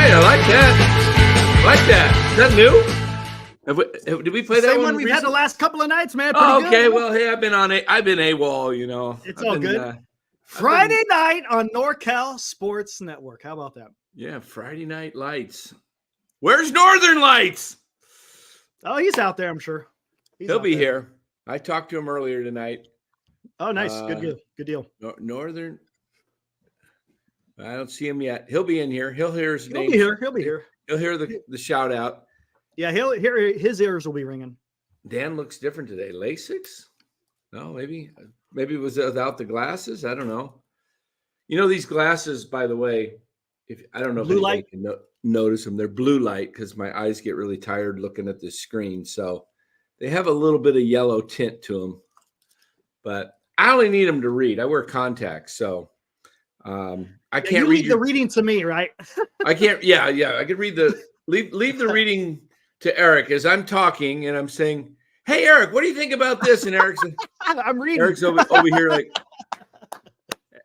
right, I like that. I like that. Is that new? Did we play that Same one? one we've had the last couple of nights, man. Oh, Pretty okay. good. Well, hey, I've been AWOL, you know. It's all good. I've Friday night on NorCal Sports Network. How about that? Yeah, Friday Night Lights. Where's Northern Lights? Oh, he's out there, I'm sure. He'll be here. I talked to him earlier tonight. Oh, nice. Good deal. Good deal. Northern. I don't see him yet. He'll be in here. He'll hear his name. He'll be here. He'll hear the shout out. Yeah, he'll hear his ears will be ringing. Dan looks different today. LASIX? No, maybe it was without the glasses. I don't know. You know, these glasses, by the way, if I don't know Blue if light. you can notice them. They're blue light because my eyes get really tired looking at this screen. So they have a little bit of yellow tint to them. But I only need them to read. I wear contacts, so I can't read the reading to me, right? I can't. Yeah. I could read leave the reading to Eric as I'm talking and I'm saying, "Hey, Eric, what do you think about this?" And Eric's I'm reading. Eric's over here like,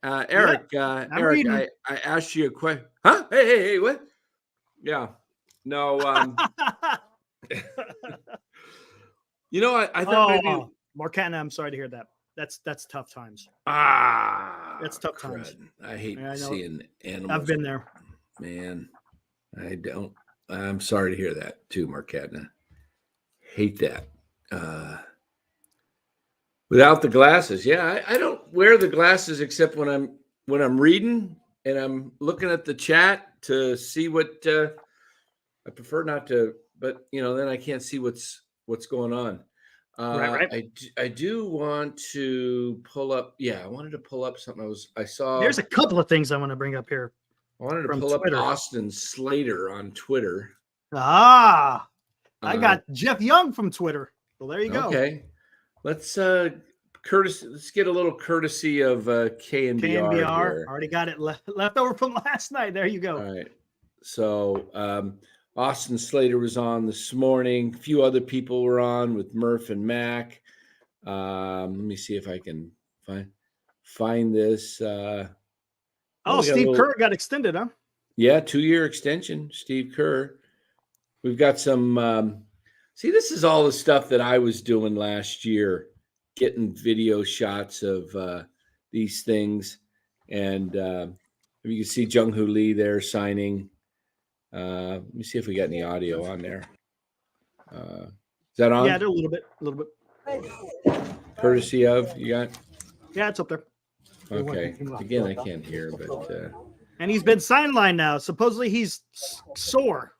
Eric, Eric, I asked you a question. Huh? Hey, what? Yeah. No. You know, I thought maybe Marcana, I'm sorry to hear that. That's tough times. That's tough times. I hate seeing animals. I've been there. Man, I'm sorry to hear that too, Marcadna. Hate that. Without the glasses. Yeah, I don't wear the glasses except when I'm reading and I'm looking at the chat to see what I prefer not to, but you know, then I can't see what's going on. Right. I do want to pull up. Yeah, I wanted to pull up something. I saw. There's a couple of things I want to bring up here. I wanted to pull up Austin Slater on Twitter. I got Jeff Young from Twitter. Well, there you go. Okay, let's get a little courtesy of KNBR here. Already got it left over from last night. There you go. All right. So Austin Slater was on this morning. A few other people were on with Murph and Mac. Let me see if I can find this. Steve Kerr got extended, huh? Yeah, 2-year extension, Steve Kerr. We've got some see, this is all the stuff that I was doing last year, getting video shots of these things. And you can see Jung-Hoo Lee there signing. Let me see if we got any audio on there. Is that on? Yeah, a little bit. Courtesy of you got? Yeah, it's up there. Okay. Again, I can't hear, but and he's been sidelined now. Supposedly he's sore.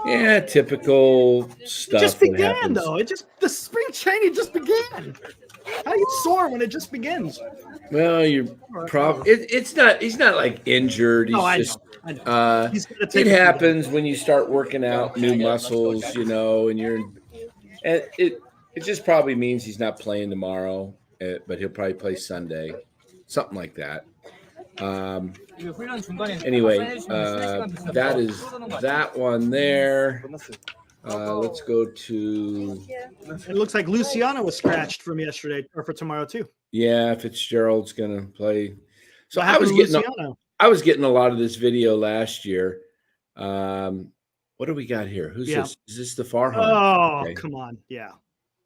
Yeah, typical stuff. It just began though. The spring training just began. How do you soar when it just begins? Well, you're probably it's not. He's not like injured. He's just. It happens when you start working out new muscles, you know, and it just probably means he's not playing tomorrow, but he'll probably play Sunday, something like that. Anyway, that is that one there. Let's go to. It looks like Luciano was scratched from yesterday or for tomorrow too. Yeah, Fitzgerald's gonna play. So I was getting a lot of this video last year. What do we got here? Who's this? Is this the Farhans? Oh, okay. Come on. Yeah.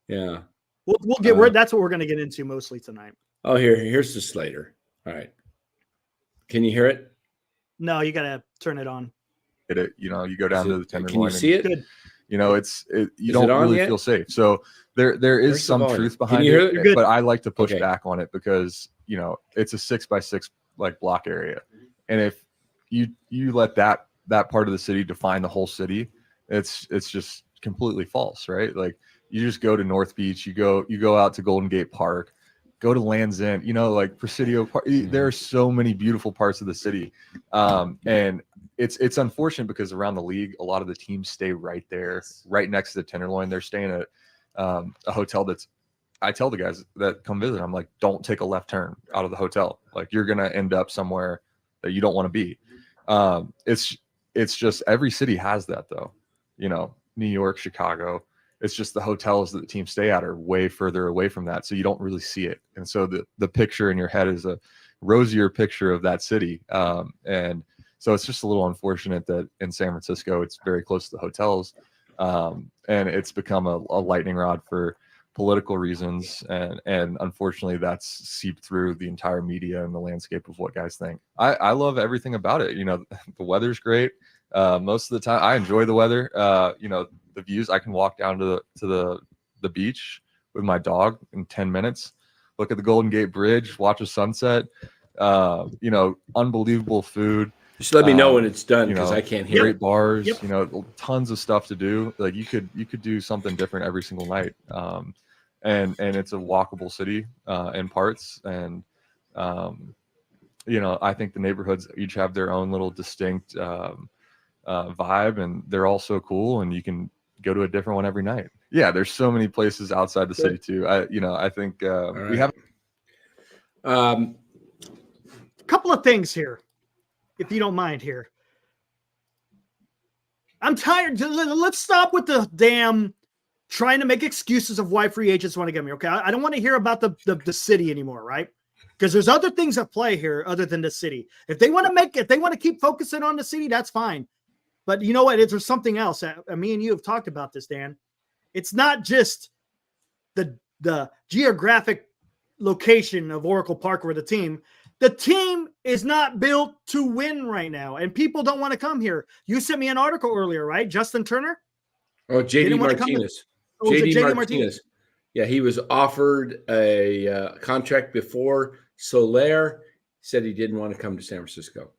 Yeah. We'll get that's what we're going to get into mostly tonight. Oh, here's the Slater. All right. Can you hear it? No, you got to turn it on. You know, you go down to the Tenderloin. Can you see it? Good. You know, you don't really feel safe. So there is some truth behind it, but I like to push back on it because, you know, it's a 6x6 like block area. And if you let that part of the city define the whole city, it's just completely false, right? Like you just go to North Beach, you go out to Golden Gate Park, go to Land's End, you know, like Presidio Park. There are so many beautiful parts of the city. And it's unfortunate because around the league, a lot of the teams stay right there, right next to the Tenderloin. They're staying at a hotel I tell the guys that come visit, I'm like, don't take a left turn out of the hotel. Like you're going to end up somewhere that you don't want to be. It's just every city has that though. You know, New York, Chicago, it's just the hotels that the teams stay at are way further away from that. So you don't really see it. And so the picture in your head is a rosier picture of that city. And So it's just a little unfortunate that in San Francisco, it's very close to the hotels. And it's become a lightning rod for political reasons. And unfortunately, that's seeped through the entire media and the landscape of what guys think. I love everything about it. The weather's great. Most of the time, I enjoy the weather. The views. I can walk down to the beach with my dog in 10 minutes, look at the Golden Gate Bridge, watch a sunset. Unbelievable food. Just let me know when it's done, because I can't hear. Great bars, tons of stuff to do. Like you could do something different every single night. And it's a walkable city in parts. And I think the neighborhoods each have their own little distinct vibe, and they're all so cool, and you can go to a different one every night. Yeah, there's so many places outside the city too. I think we have a couple of things here, if you don't mind here. I'm tired. Let's stop with the damn trying to make excuses of why free agents want to get me. Okay. I don't want to hear about the city anymore. Right. Because there's other things at play here other than the city. If they want to keep focusing on the city, that's fine. But you know what? There's something else. Me and you have talked about this, Dan. It's not just the geographic location of Oracle Park or the team. The team is not built to win right now, and people don't want to come here. You sent me an article earlier, right? Justin Turner? Oh, JD Martinez. JD Martinez. Yeah, he was offered a contract before Soler. Said he didn't want to come to San Francisco.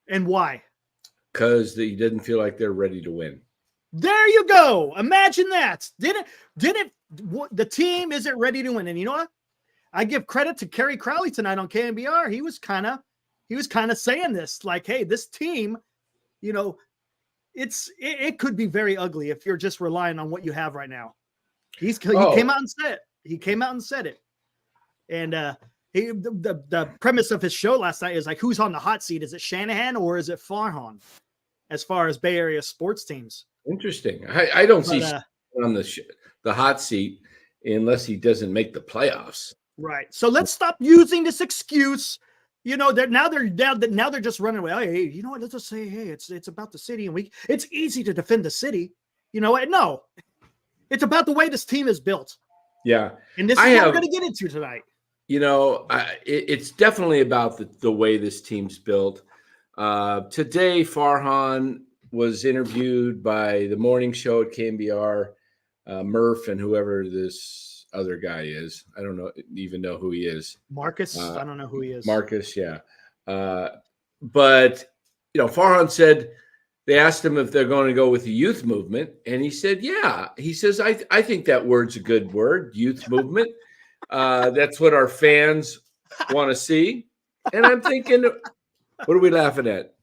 And why? Because he didn't feel like they're ready to win. There you go. Imagine that. The team isn't ready to win. And you know what? I give credit to Kerry Crowley tonight on KNBR. He was kind of saying this, like, hey, this team, it could be very ugly if you're just relying on what you have right now. He came out and said it. He came out and said it. And the premise of his show last night is like, who's on the hot seat? Is it Shanahan or is it Farhan? As far as Bay Area sports teams. Interesting. I don't see on the hot seat unless he doesn't make the playoffs. Right. So let's stop using this excuse. Now they're just running away. Hey, you know what? Let's just say, hey, it's about the city, and it's easy to defend the city. You know what? No, it's about the way this team is built. Yeah, and this is what we're going to get into tonight. It's definitely about the way this team's built. Today, Farhan was interviewed by the morning show at KNBR, Murph and whoever this other guy is. I don't even know who he is. Marcus. I don't know who he is. Marcus. Yeah. But Farhan said they asked him if they're going to go with the youth movement. And he said, yeah, he says, I think that word's a good word. Youth movement. That's what our fans want to see. And I'm thinking, what are we laughing at?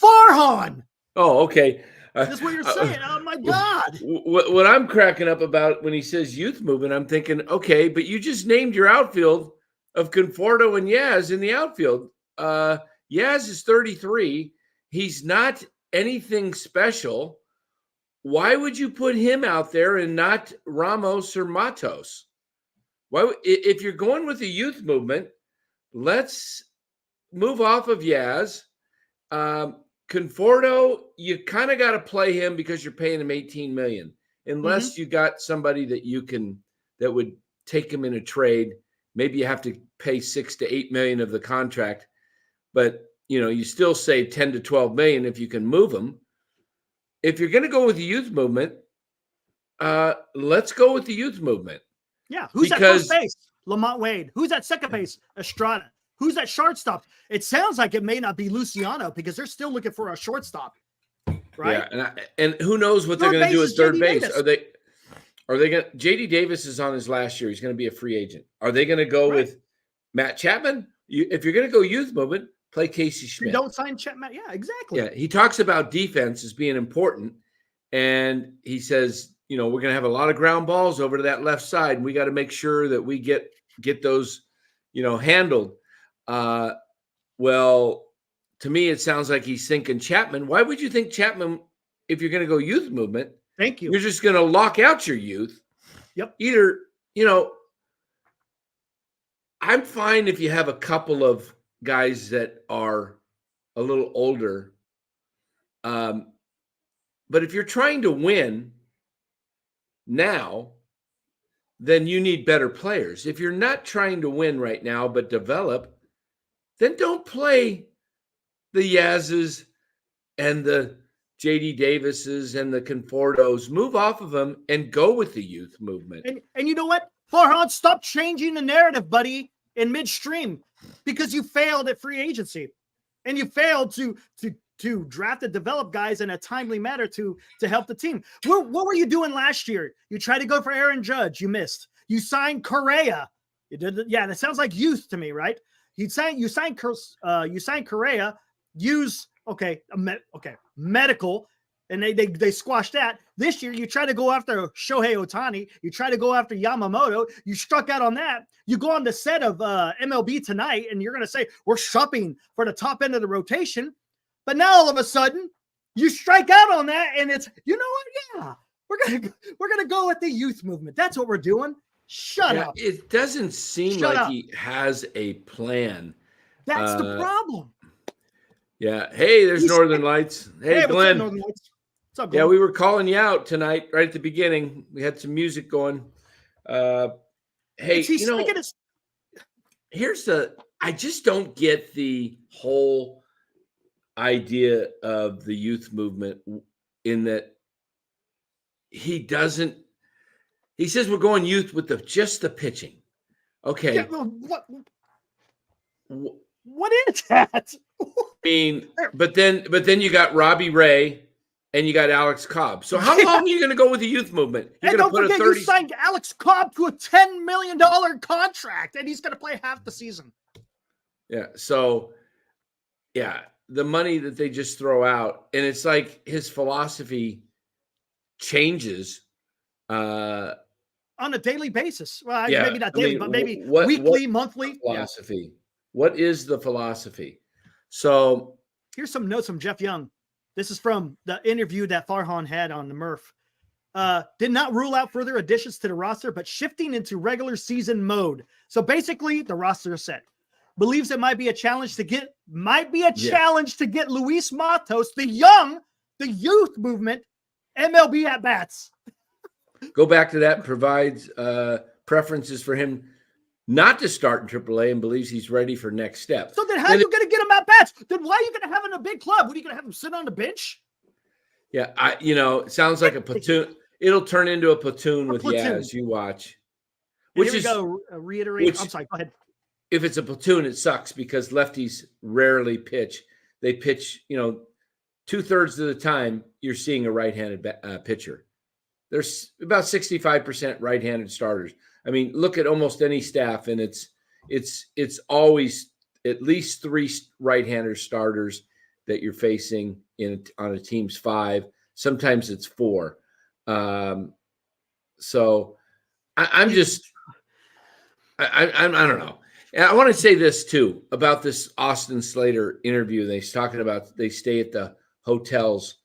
Farhan. Oh, okay. That's what you're saying. Oh my God. What I'm cracking up about when he says youth movement, I'm thinking, okay, but you just named your outfield of Conforto and Yaz in the outfield. Yaz is 33. He's not anything special. Why would you put him out there and not Ramos or Matos? If you're going with the youth movement, let's move off of Yaz. Conforto, you kind of got to play him because you're paying him $18 million, unless you got somebody that would take him in a trade. Maybe you have to pay $6 to $8 million of the contract, but you still save $10 to $12 million if you can move him. If you're going to go with the youth movement, let's go with the youth movement. Yeah, who's at first base? Lamont Wade. Who's at second base? Estrada. Who's at shortstop? It sounds like it may not be Luciano because they're still looking for a shortstop, right? Yeah, and who knows what they're going to do at third base? Davis. Are they going? JD Davis is on his last year. He's going to be a free agent. Are they going to go with Matt Chapman? If you're going to go youth movement, play Casey Schmidt. You don't sign Chapman. Yeah, exactly. Yeah, he talks about defense as being important, and he says, we're going to have a lot of ground balls over to that left side, and we got to make sure that we get those, handled. Well, to me, it sounds like he's thinking Chapman. Why would you think Chapman, if you're going to go youth movement? Thank you. You're just going to lock out your youth. Yep. Either, I'm fine if you have a couple of guys that are a little older But if you're trying to win now, then you need better players. If you're not trying to win right now but develop, then don't play the Yaz's and the JD Davises and the Confortos. Move off of them and go with the youth movement. And you know what? Farhan, stop changing the narrative, buddy, in midstream, because you failed at free agency and you failed to draft and develop guys in a timely manner to help the team. What were you doing last year? You tried to go for Aaron Judge. You missed. You signed Correa. You did. Yeah, that sounds like youth to me, right? You signed Correa. Use medical, and they squashed that. This year, you try to go after Shohei Ohtani. You try to go after Yamamoto. You struck out on that. You go on the set of MLB Tonight, and you're going to say, we're shopping for the top end of the rotation. But now all of a sudden, you strike out on that, and it's, you know what? Yeah, we're gonna go with the youth movement. That's what we're doing. Shut up. It doesn't seem like he has a plan. That's the problem. Yeah. Hey, there's Northern Lights. Hey, Glenn. What's up, Glenn? Yeah, we were calling you out tonight, right at the beginning. We had some music going. Hey, I just don't get the whole idea of the youth movement in that he says we're going youth with just the pitching. Okay. Yeah, what is that? I mean, but then you got Robbie Ray and you got Alex Cobb. So how long are you going to go with the youth movement? And don't forget, you signed Alex Cobb to a $10 million contract, and he's going to play half the season. Yeah. So, yeah, the money that they just throw out, and it's like his philosophy changes on a daily basis. Well, yeah, maybe not daily, but maybe weekly, monthly. Philosophy. Yeah. What is the philosophy? So here's some notes from Jeff Young. This is from the interview that Farhan had on the Murph. Did not rule out further additions to the roster, but shifting into regular season mode. So basically, the roster is set. Believes it might be a challenge to get Luis Matos, the youth movement, MLB at bats. Go back to that. Provides preferences for him not to start in AAA and believes he's ready for next steps. So then how are you going to get him at bats? Then why are you going to have him in a big club? What are you going to have him sit on the bench? Yeah, it sounds like a platoon. It'll turn into a platoon with Yaz. You watch. I'm sorry, go ahead. If it's a platoon, it sucks because lefties rarely pitch. They pitch, 2/3 of the time you're seeing a right-handed pitcher. There's about 65% right-handed starters. I mean, look at almost any staff, and it's always at least 3 right-hander starters that you're facing on a team's 5. Sometimes it's 4. So I don't know. And I want to say this too about this Austin Slater interview. He's talking about they stay at the hotels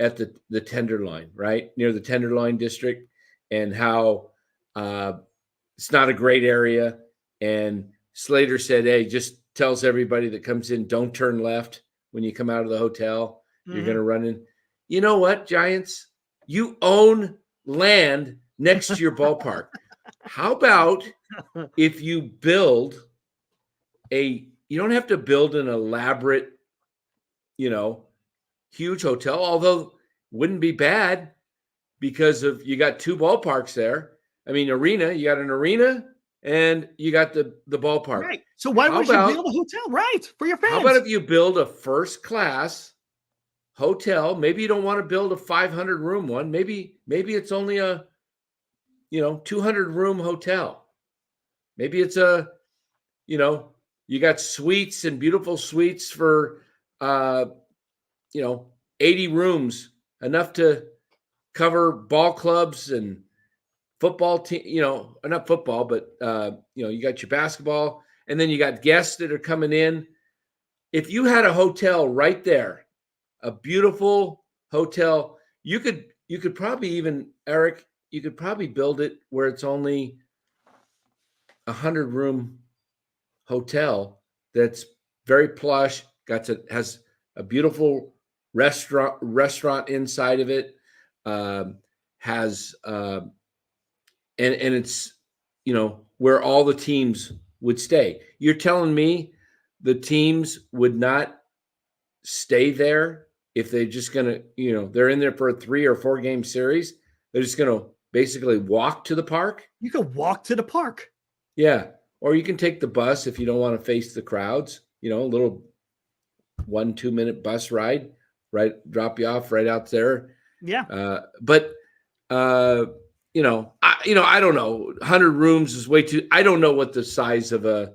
at the Tenderloin, right near the Tenderloin district, and how it's not a great area. And Slater said, "Hey, just tells everybody that comes in, don't turn left when you come out of the hotel. Mm-hmm. You're going to run in." You know what, Giants? You own land next to your ballpark. How about if you build you don't have to build an elaborate, huge hotel, although wouldn't be bad because you got 2 ballparks there. I mean, you got an arena and you got the ballpark. Right. So why would you build a hotel? Right. For your fans. How about if you build a first class hotel? Maybe you don't want to build a 500 room one. Maybe it's only a 200 room hotel. Maybe it's you got suites and beautiful suites for 80 rooms, enough to cover ball clubs and football team, not football, but you got your basketball, and then you got guests that are coming in. If you had a hotel right there, a beautiful hotel, you could probably even, Eric, you could probably build it where it's only 100 room hotel that's very plush, has a beautiful restaurant inside of it, has and it's, you know, where all the teams would stay. You're telling me the teams would not stay there if they're just going to, you know, they're in there for a 3 or 4 game series. They're just going to basically walk to the park. You could walk to the park. Yeah. Or you can take the bus if you don't want to face the crowds, you know, a little 1-2 minute bus ride, right? Drop you off right out there. Yeah. But you know, I don't know. 100 rooms is way too. I don't know what the size of a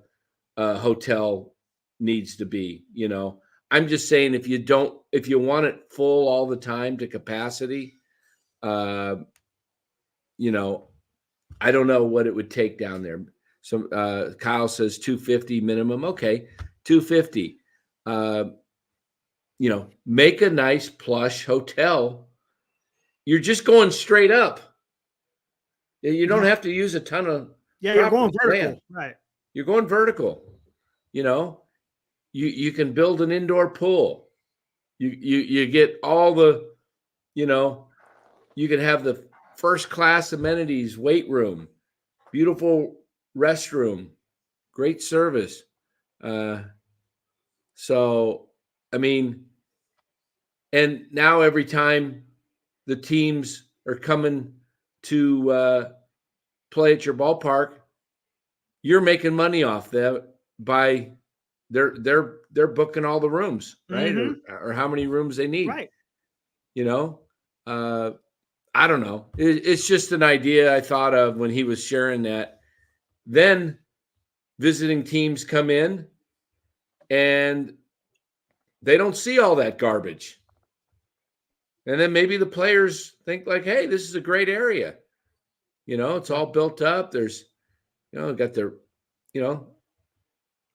hotel needs to be. You know, I'm just saying if you want it full all the time to capacity, you know, I don't know what it would take down there. So Kyle says 250 minimum. Okay, 250. You know, make a nice plush hotel. You're just going straight up. You don't have to use a ton of. Yeah, you're going vertical, land. Right? You're going vertical. You know, you can build an indoor pool. You get all the, you know, you can have the first class amenities, weight room, beautiful restroom, great service. So, I mean, and now every time the teams are coming to play at your ballpark, you're making money off them by they're booking all the rooms, right? Mm-hmm. Or how many rooms they need, right? You know, I don't know. It's just an idea I thought of when he was sharing that. Then visiting teams come in and they don't see all that garbage. And then maybe the players think like, hey, this is a great area. You know, it's all built up. There's, you know, got their, you know,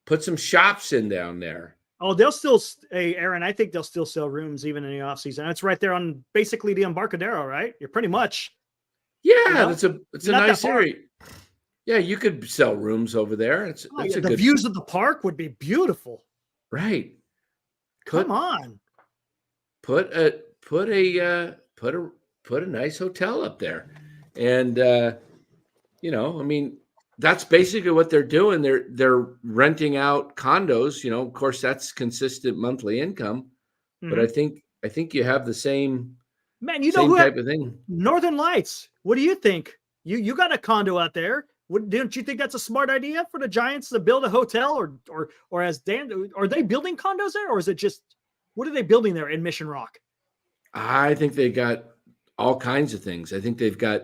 put some shops in down there. Oh, they'll still, hey, Aaron, I think they'll still sell rooms even in the off season. It's right there on basically the Embarcadero, right? You're pretty much. Yeah, you know? it's a nice area. Yeah, you could sell rooms over there. It's the good views of the park would be beautiful. Right. Come on. Put a nice hotel up there. And you know, I mean, that's basically what they're doing. They're renting out condos, you know, of course that's consistent monthly income. Mm-hmm. But I think you have the same type of thing. Northern Lights. What do you think? You got a condo out there. Don't you think that's a smart idea for the Giants to build a hotel or as Dan, are they building condos there, or is it just, what are they building there in Mission Rock? I think they got all kinds of things. I think they've got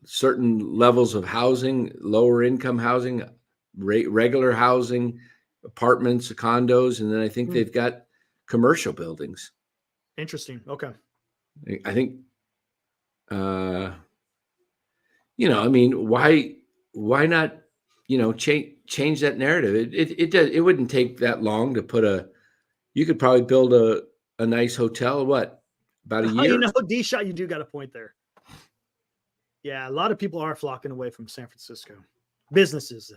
certain levels of housing, lower income housing, regular housing, apartments, condos, and then I think they've got commercial buildings. Interesting. Okay. I think, you know, I mean, why not, you know, change that narrative? It wouldn't take that long to you could probably build a nice hotel. What, about a year? You know, D-Shot, you do got a point there. Yeah, a lot of people are flocking away from San Francisco. Businesses.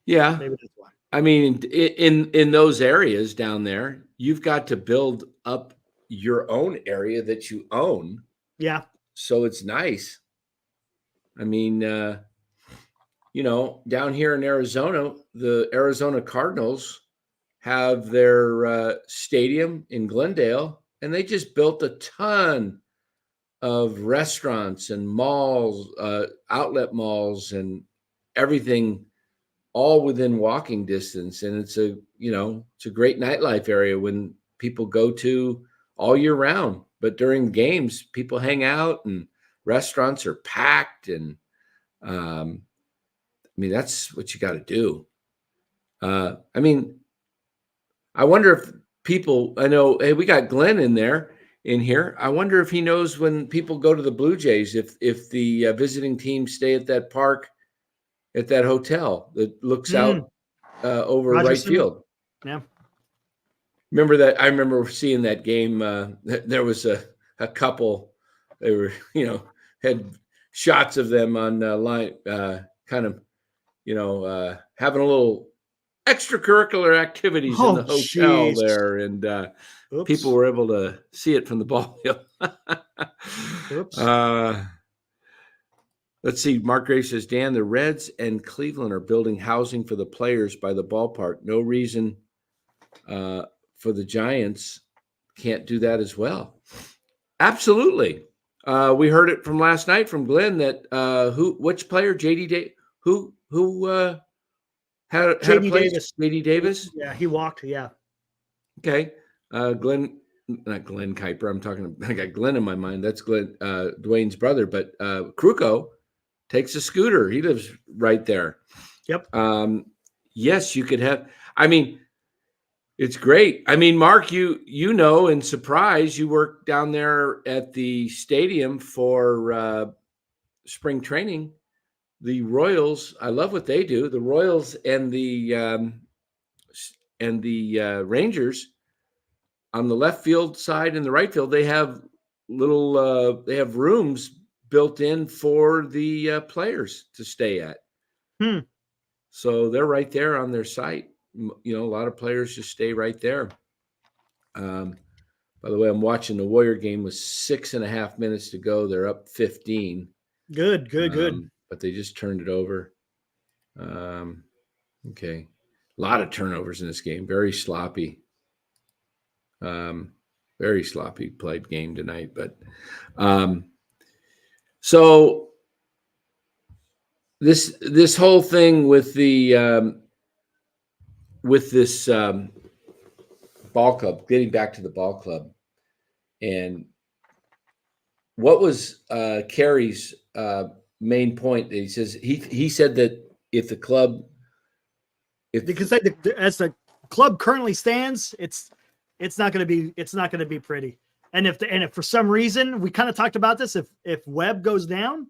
Yeah. Maybe that's why. I mean, in those areas down there, you've got to build up your own area that you own. Yeah. So it's nice. I mean, you know, down here in Arizona, the Arizona Cardinals have their stadium in Glendale, and they just built a ton of restaurants and malls, outlet malls, and everything, all within walking distance. And it's a great nightlife area when people go to all year round. But during games, people hang out and restaurants are packed. And I mean, that's what you got to do. I mean, I wonder if people, I know, hey, we got Glenn in here. I wonder if he knows when people go to the Blue Jays, if the visiting team stay at that park, at that hotel that looks out over right field. Yeah. Remember that? I remember seeing that game. There was a couple. They were, you know, had shots of them on line, kind of, you know, having a little extracurricular activities in the hotel there, and people were able to see it from the ball field. Let's see. Mark Gray says, Dan, the Reds and Cleveland are building housing for the players by the ballpark. No reason for the Giants can't do that as well. Absolutely. We heard it from last night from Glenn that which player, JD Day, who had a place? JD Davis. Yeah, he walked. Yeah. Okay. Glenn, not Glenn Kpler. I got Glenn in my mind. That's Glenn, Dwayne's brother. But Kruko takes a scooter. He lives right there. Yep. Yes, you could have. I mean, it's great. I mean, Mark, you know, in Surprise, you worked down there at the stadium for spring training. The Royals, I love what they do. The Royals and the Rangers on the left field side and the right field, they have they have rooms built in for the players to stay at. So they're right there on their site. You know, a lot of players just stay right there. By the way, I'm watching the Warrior game with 6.5 minutes to go. They're up 15. Good. But they just turned it over. Okay. A lot of turnovers in this game. Very sloppy. Very sloppy played game tonight. But so this whole thing with the with this ball club, getting back to the ball club, and what was Kerry's main point? He says he said that if the club, because as the club currently stands, it's not going to be pretty. And if for some reason, we kind of talked about this, if Webb goes down,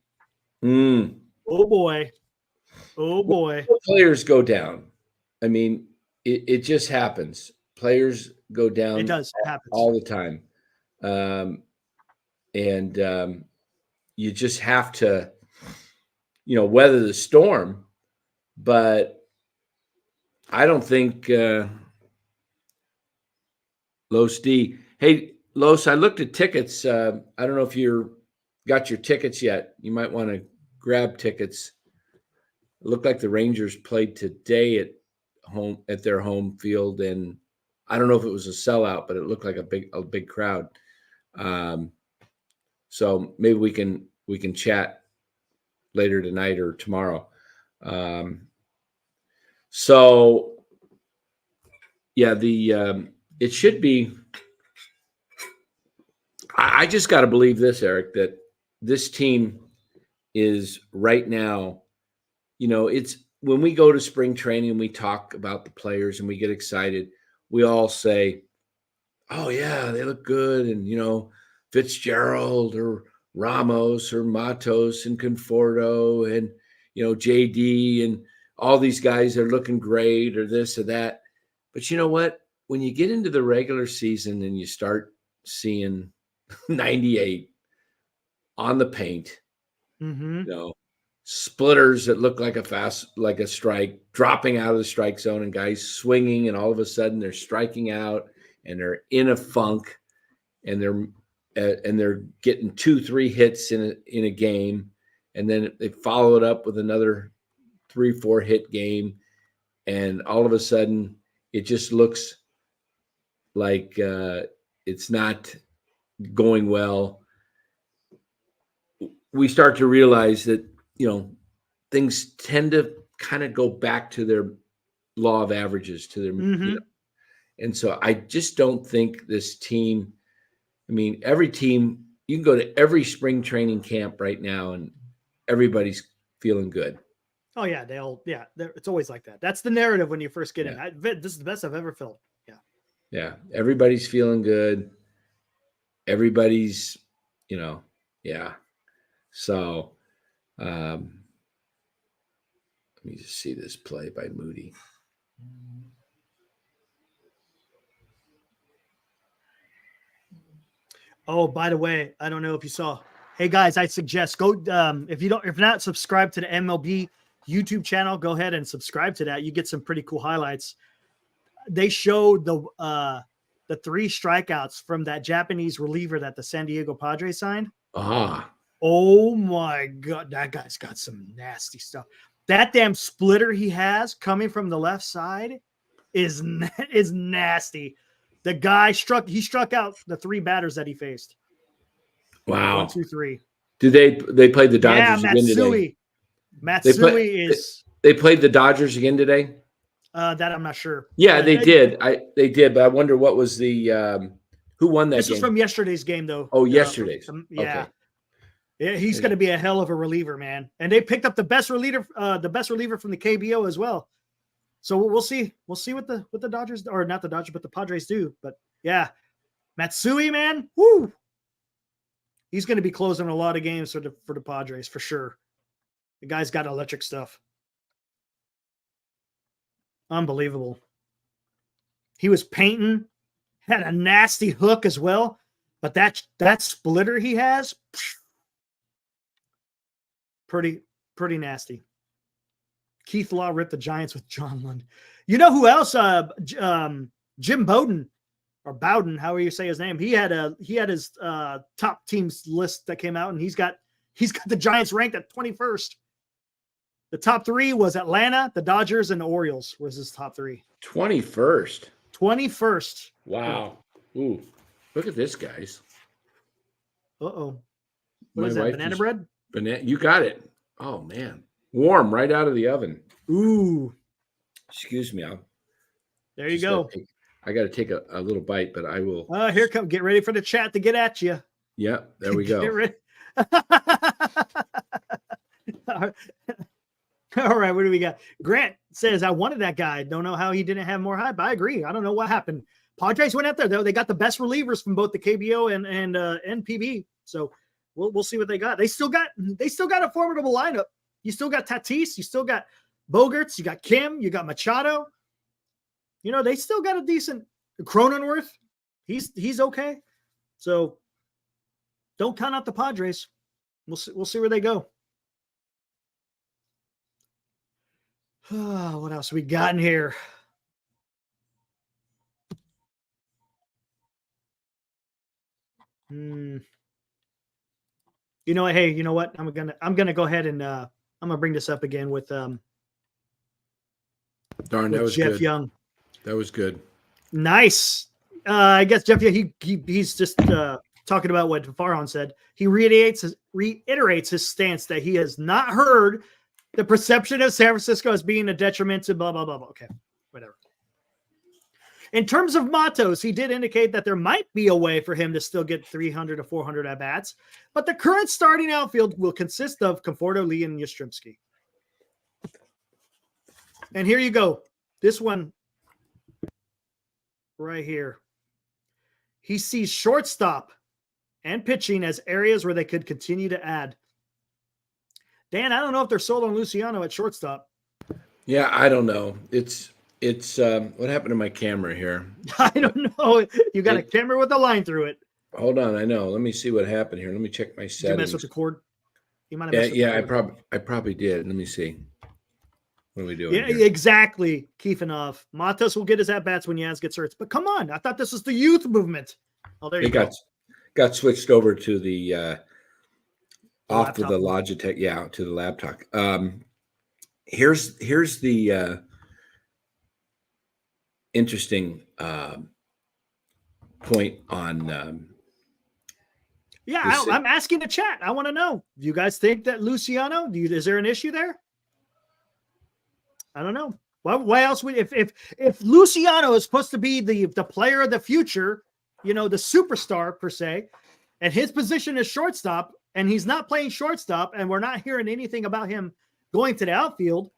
oh boy, players go down. I mean, it just happens. Players go down. It does. It happens all the time. And you just have to, weather the storm. But I don't think Los D. Hey, Los, I looked at tickets. I don't know if you got your tickets yet. You might want to grab tickets. It looked like the Rangers played today at their home field, and I don't know if it was a sellout, but it looked like a big crowd. So maybe we can chat later tonight or tomorrow. So yeah, it should be. I just got to believe this, Eric, that this team is right now. It's when we go to spring training and we talk about the players and we get excited, we all say, oh yeah, they look good. And, Fitzgerald or Ramos or Matos and Conforto and, JD and all these guys are looking great or this or that. But you know what? When you get into the regular season and you start seeing 98 on the paint, splitters that look like a strike, dropping out of the strike zone and guys swinging, and all of a sudden they're striking out and they're in a funk and they're getting 2-3 hits in a game, and then they follow it up with another 3-4 hit game, and all of a sudden it just looks like it's not going well. We start to realize that things tend to kind of go back to their law of averages, to their, and so I just don't think this team. I mean, every team, you can go to every spring training camp right now, and everybody's feeling good. Oh yeah, it's always like that. That's the narrative when you first get in. This is the best I've ever felt. Yeah, everybody's feeling good. Everybody's, yeah. So, let me just see this play by Moody. Oh, by the way, I don't know if you saw. Hey guys, I suggest go if you're not subscribed to the MLB YouTube channel, go ahead and subscribe to that. You get some pretty cool highlights. They showed the 3 strikeouts from that Japanese reliever that the San Diego Padres signed. Oh my God, that guy's got some nasty stuff. That damn splitter he has coming from the left side is nasty. The guy struck out the 3 batters that he faced. Wow. 1, 2, 3. Did they played the Dodgers again today? Matsui they played the Dodgers again today? That I'm not sure. Yeah, they did. They did, but I wonder what was the who won that game? This was from yesterday's game, though. Oh, yesterday's. Yeah. Okay. Yeah, he's going to be a hell of a reliever, man. And they picked up the best reliever from the KBO as well. So we'll see. We'll see what the Dodgers, or not the Dodgers, but the Padres do. But yeah, Matsui, man, woo! He's going to be closing a lot of games for the Padres for sure. The guy's got electric stuff. Unbelievable. He was painting, had a nasty hook as well, but that splitter he has, pretty nasty. Keith Law ripped the Giants with John Lund. You know who else? Jim Bowden, or Bowden, however you say his name. He had his top teams list that came out, and he's got the Giants ranked at 21st. The top 3 was Atlanta, the Dodgers, and the Orioles was his top 3. 21st. 21st. Wow. Ooh, look at this, guys. Uh-oh. What is that, banana bread? You got it. Oh, man. Warm right out of the oven. Ooh. Excuse me. There you go. I got to take a little bite, but I will. Here come. Get ready for the chat to get at you. Yeah, there we go. Get ready. All right, what do we got? Grant says, I wanted that guy. Don't know how he didn't have more hype. I agree. I don't know what happened. Padres went out there, though. They got the best relievers from both the KBO and NPB. So we'll see what they got. They still got a formidable lineup. You still got Tatis. You still got Bogarts. You got Kim. You got Machado. You know, they still got a decent Cronenworth. He's okay. So don't count out the Padres. We'll see where they go. What else we got in here? You know what? Hey, you know what? I'm gonna go ahead and I'm gonna bring this up again with Darn, that was Jeff good. Young. That was good. Nice. I guess Jeff, he's just talking about what Farhan said. He reiterates his stance that he has not heard the perception of San Francisco as being a detriment to blah, blah, blah, blah. Okay, whatever. In terms of mottos, he did indicate that there might be a way for him to still get 300 to 400 at-bats, but the current starting outfield will consist of Conforto, Lee, and Yastrzemski. And here you go. This one right here. He sees shortstop and pitching as areas where they could continue to add. Dan, I don't know if they're sold on Luciano at shortstop. Yeah, I don't know. It's what happened to my camera here? I don't know. You got a camera with a line through it. Hold on, I know. Let me see what happened here. Let me check my settings. Did you mess with the cord? You might have messed with the cord. I probably did. Let me see. What are we doing? Yeah, here? Exactly. Keefenov. Matos will get his at-bats when Yaz gets hurt. But come on, I thought this was the youth movement. Oh, there you go. Got switched over to the off to the laptop. Logitech, to the laptop. Here's the interesting point on. I'm asking the chat. I want to know. Do you guys think that Luciano? Is there an issue there? I don't know. Why else would if Luciano is supposed to be the player of the future, you know, the superstar per se, and his position is shortstop, and he's not playing shortstop, and we're not hearing anything about him going to the outfield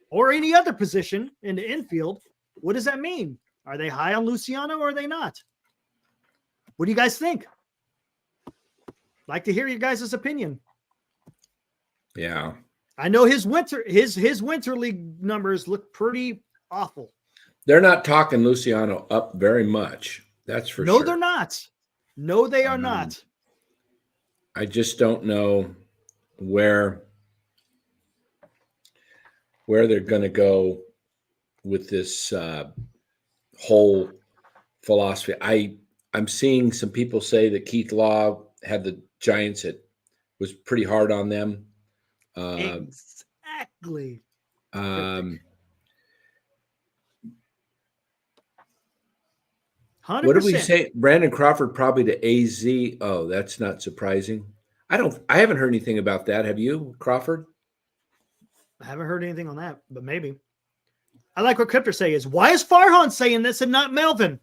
or any other position in the infield, what does that mean? Are they high on Luciano or are they not? What do you guys think? Like to hear your guys' opinion. Yeah. I know his winter league numbers look pretty awful. They're not talking Luciano up very much. That's for sure. No, they're not. No, they are not. I just don't know where where they're going to go with this whole philosophy. I'm seeing some people say that Keith Law had the Giants. It was pretty hard on them. Exactly. What did we say? Brandon Crawford probably to AZ. Oh, that's not surprising. I haven't heard anything about that. Have you, Crawford? I haven't heard anything on that, but maybe. I like what Kpler say is, why is Farhans saying this and not Melvin?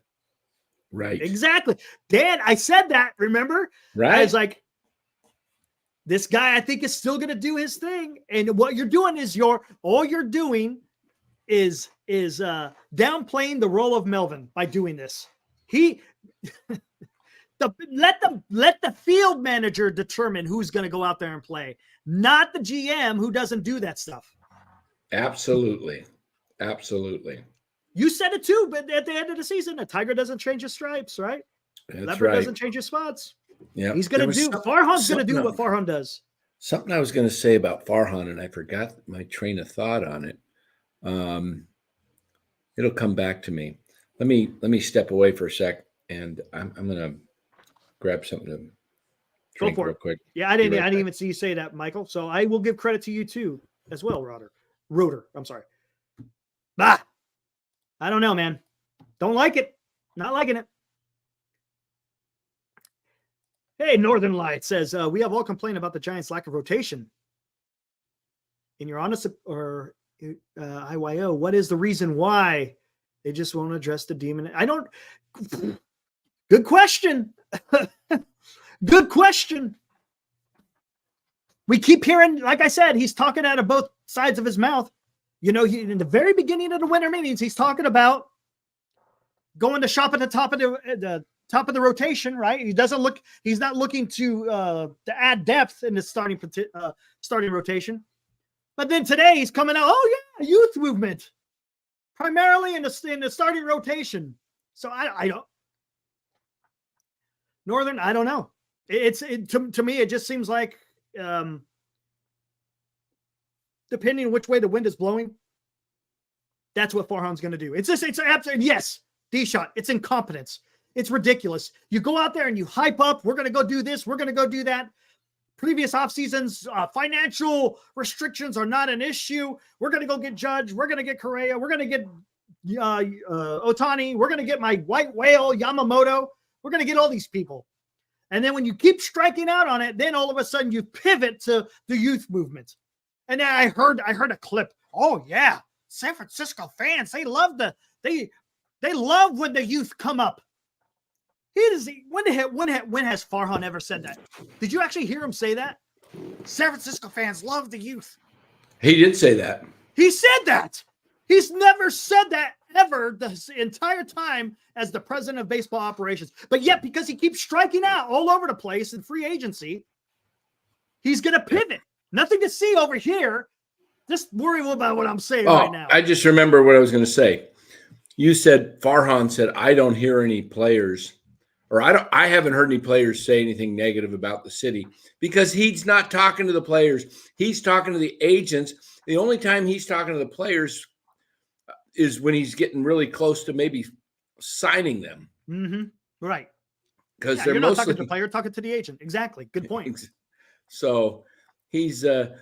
Right. Exactly. Dan, I said that, remember? Right. I was like, this guy, I think, is still going to do his thing. And what you're doing is all you're doing is downplaying the role of Melvin by doing this. Let the field manager determine who's going to go out there and play, not the GM who doesn't do that stuff. Absolutely. Absolutely. You said it too, but at the end of the season, a tiger doesn't change his stripes, right? Leopard doesn't change his spots. Yeah. He's going to do, Farhan's going to do what Farhan does. Something I was going to say about Farhan, and I forgot my train of thought on it. It'll come back to me. Let me step away for a sec, and I'm going to grab something to drink real quick. Yeah, I didn't even see you say that, Michael. So I will give credit to you too, as well, Rotor. I'm sorry. I don't know, man. Don't like it. Not liking it. Hey, Northern Light says, we have all complained about the Giants' lack of rotation. In your honest or IYO, what is the reason why they just won't address the demon? Good question. Good question. We keep hearing, like I said, he's talking out of both sides of his mouth. You know, in the very beginning of the winter meetings, he's talking about going to shop at the top of the rotation, right? He's not looking to add depth in the starting rotation. But then today he's coming out, oh yeah, youth movement, primarily in the starting rotation. So I don't, Northern, I don't know. To me, it just seems like, depending on which way the wind is blowing, that's what Farhan's going to do. It's absolutely, yes, D-Shot, it's incompetence. It's ridiculous. You go out there and you hype up, we're going to go do this, we're going to go do that. Previous off seasons, financial restrictions are not an issue. We're going to go get Judge. We're going to get Correa. We're going to get Otani. We're going to get my white whale, Yamamoto. We're going to get all these people. And then when you keep striking out on it, then all of a sudden you pivot to the youth movement. And then I heard a clip. Oh yeah, San Francisco fans, they love when the youth come up. When has Farhan ever said that? Did you actually hear him say that? San Francisco fans love the youth. He did say that. He said that. He's never said that ever the entire time as the president of baseball operations. But yet, because he keeps striking out all over the place in free agency, he's going to pivot. Nothing to see over here. Just worry about what I'm saying right now. I just remember what I was going to say. You said, Farhan said, I don't hear any players, or I haven't heard any players say anything negative about the city, because he's not talking to the players. He's talking to the agents. The only time he's talking to the players is when he's getting really close to maybe signing them. Mm-hmm. Right. Because you're not talking to the player, you're talking to the agent. Exactly. Good point. So he's and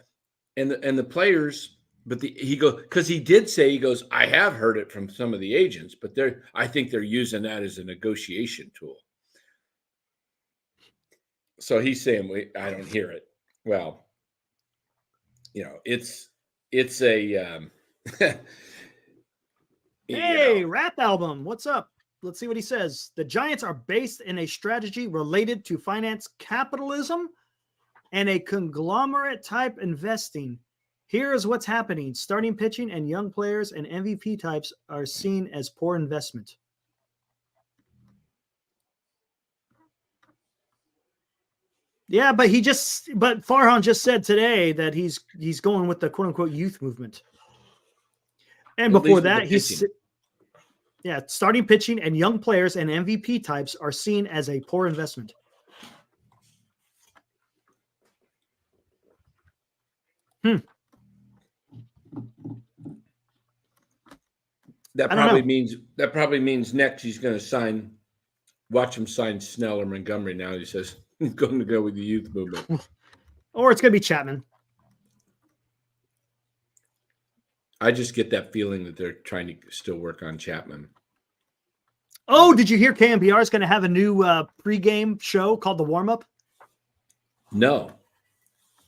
the players, but he goes, because he did say, he goes, I have heard it from some of the agents, but I think they're using that as a negotiation tool. So he's saying, I don't hear it. Well, it's a hey, rap album. What's up? Let's see what he says. The Giants are based in a strategy related to finance capitalism and a conglomerate type investing. Here is what's happening. Starting pitching and young players and MVP types are seen as poor investment. Yeah, but Farhan just said today that he's going with the quote unquote youth movement. And before that, starting pitching and young players and MVP types are seen as a poor investment. That probably means next he's going to watch him sign Snell or Montgomery. Now he says he's going to go with the youth movement, or it's going to be Chapman. I just get that feeling that they're trying to still work on Chapman. Oh, did you hear KNBR is going to have a new pregame show called The Warm Up? No.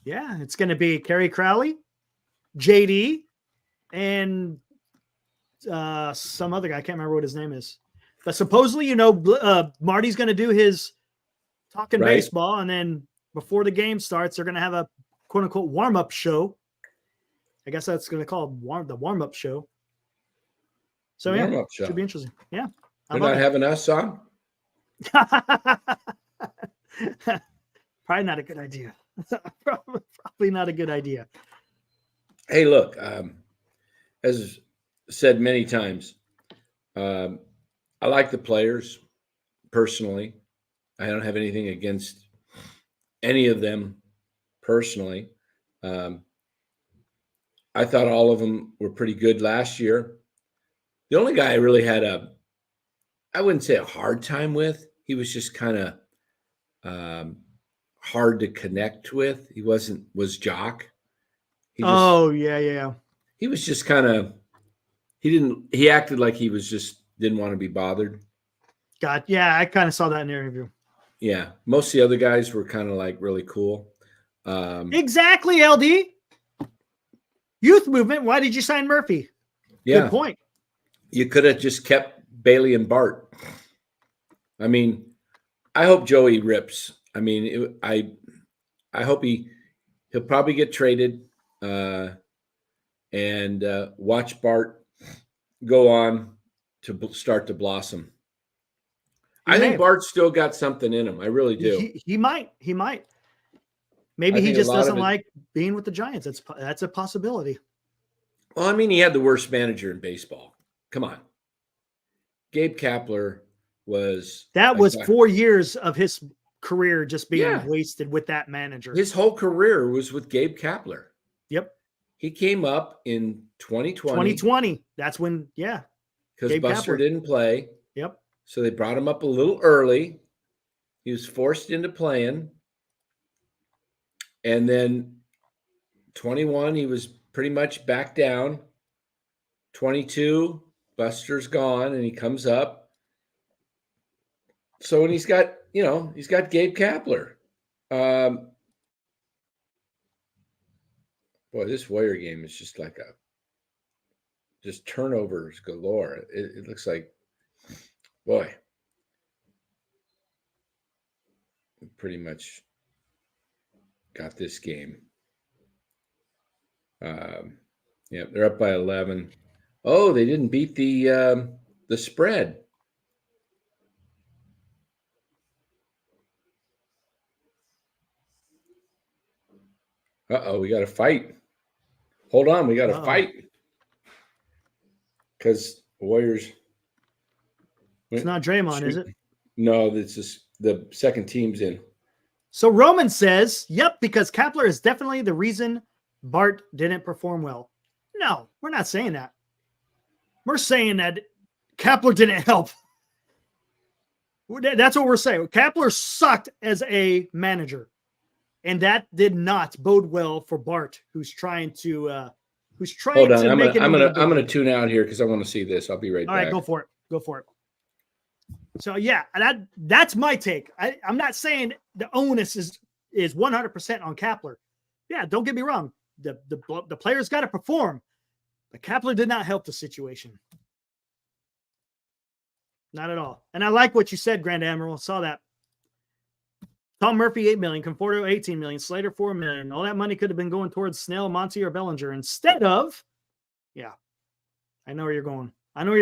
Yeah, it's going to be Kerry Crowley, JD, and some other guy. I can't remember what his name is. But supposedly, Marty's going to do his talking baseball, and then before the game starts, they're going to have a quote-unquote warm-up show. I guess that's going to call it the warm-up show. So, should be interesting. Yeah. They're not having us on? Probably not a good idea. Probably not a good idea. Hey, look, as said many times, I like the players personally. I don't have anything against any of them personally. I thought all of them were pretty good last year. The only guy I really had I wouldn't say a hard time with. He was just kind of hard to connect with. Was Jock. Yeah. He was just kind of, he acted like he was just didn't want to be bothered. God, yeah, I kind of saw that in the interview. Yeah. Most of the other guys were kind of like really cool. Exactly, LD. Youth movement. Why did you sign Murphy? Yeah. Good point. You could have just kept Bailey and Bart. I mean, I hope Joey rips. I mean, I hope he'll probably get traded and watch Bart go on to start to blossom. I think Bart's still got something in him. I really do. He might. Maybe he just doesn't like being with the Giants. That's a possibility. Well, I mean, he had the worst manager in baseball. Come on. Gabe Kpler was 4 years of his career just being wasted with that manager. His whole career was with Gabe Kpler. Yep. He came up in 2020. 2020. That's when, because Buster didn't play. Yep. So they brought him up a little early. He was forced into playing. And then 21, he was pretty much back down. 22, Buster's gone, and he comes up. So when he's got Gabe Kpler. Boy, this Warrior game is just like just turnovers galore. It looks like, boy, pretty much got this game. They're up by 11. Oh, they didn't beat the spread. Uh-oh, we got to fight. Hold on, we got to fight. Because Warriors. It's not Draymond, is it? No, this is the second team's in. So Roman says, yep, because Kpler is definitely the reason Bart didn't perform well. No, we're not saying that. We're saying that Kpler didn't help. That's what we're saying. Kpler sucked as a manager. And that did not bode well for Bart, who's trying to Hold on, I'm gonna tune out here because I want to see this. I'll be right back. All right, go for it. So yeah, that's my take. I'm not saying the onus is 100% on Kpler. Yeah, don't get me wrong. The players got to perform, but Kpler did not help the situation. Not at all. And I like what you said, Grand Admiral. Saw that. Tom Murphy, $8 million. Conforto, $18 million. Slater, $4 million. All that money could have been going towards Snell, Monty, or Bellinger instead of, I know where you're going. Now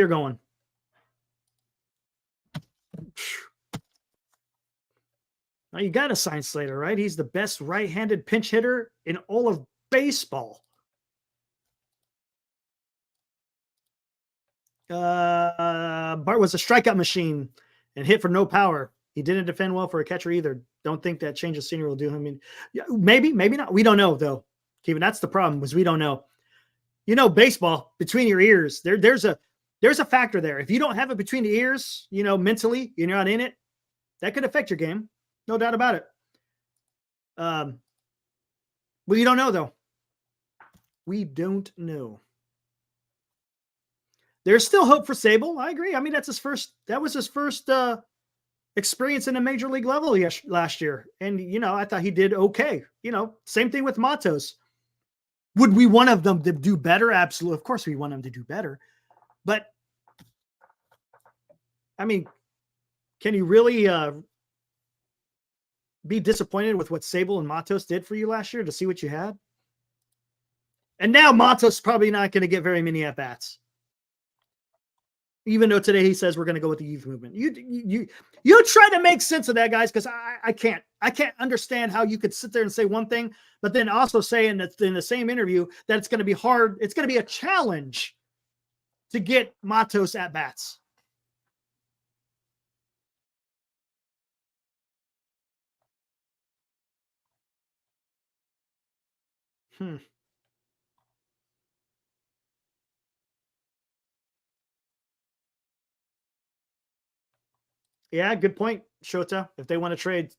you got to sign Slater, right? He's the best right-handed pinch hitter in all of baseball. Bart was a strikeout machine and hit for no power. He didn't defend well for a catcher either. Don't think that change of scenery will do him. I mean, maybe not. We don't know though, Kevin. That's the problem, was we don't know. Baseball between your ears. There's a there's a factor there. If you don't have it between the ears, mentally, you're not in it, that could affect your game. No doubt about it. Well, you don't know, though. We don't know. There's still hope for Sable. I agree. I mean, that was his first experience in a major league level last year. And, I thought he did okay. Same thing with Matos. Would we want them to do better? Absolutely. Of course we want them to do better. But, I mean, can you really be disappointed with what Sable and Matos did for you last year to see what you had? And now Matos is probably not going to get very many at-bats. Even though today he says we're going to go with the youth movement. You try to make sense of that, guys, because I can't understand how you could sit there and say one thing, but then also say in the same interview that it's going to be hard. It's going to be a challenge to get Matos at bats. Yeah, good point, Shota. If they want to trade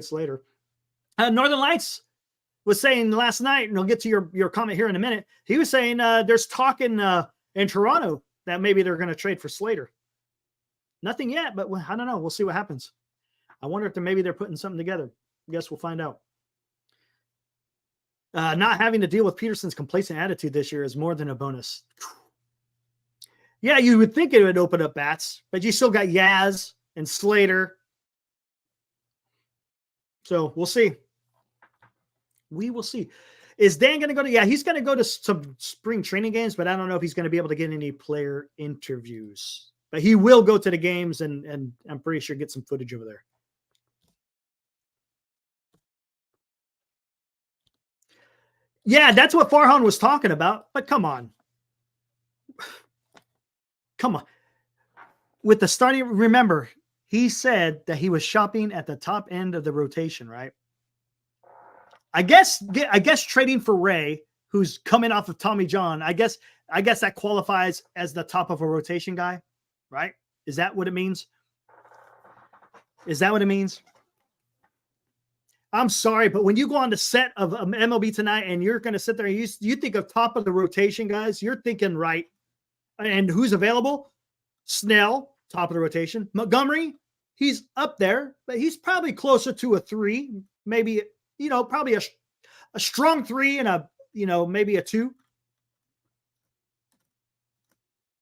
Slater. Northern Lights was saying last night, and I'll get to your comment here in a minute. He was saying there's talk in Toronto that maybe they're going to trade for Slater. Nothing yet, but I don't know. We'll see what happens. I wonder if maybe they're putting something together. I guess we'll find out. Not having to deal with Peterson's complacent attitude this year is more than a bonus. Yeah, you would think it would open up bats, but you still got Yaz and Slater. So we'll see. We will see. Is Dan going to go to? Yeah, he's going to go to some spring training games, but I don't know if he's going to be able to get any player interviews. But he will go to the games, and I'm pretty sure get some footage over there. Yeah, that's what Farhan was talking about. But come on. Come on. With the starting, remember, he said that he was shopping at the top end of the rotation, right? I guess trading for Ray, who's coming off of Tommy John, I guess that qualifies as the top of a rotation guy, right? Is that what it means? Is that what it means? I'm sorry, but when you go on the set of MLB Tonight and you're going to sit there and you think of top of the rotation guys, you're thinking right. And who's available? Snell, top of the rotation. Montgomery, he's up there, but he's probably closer to a 3, maybe, probably a strong 3 and maybe a 2.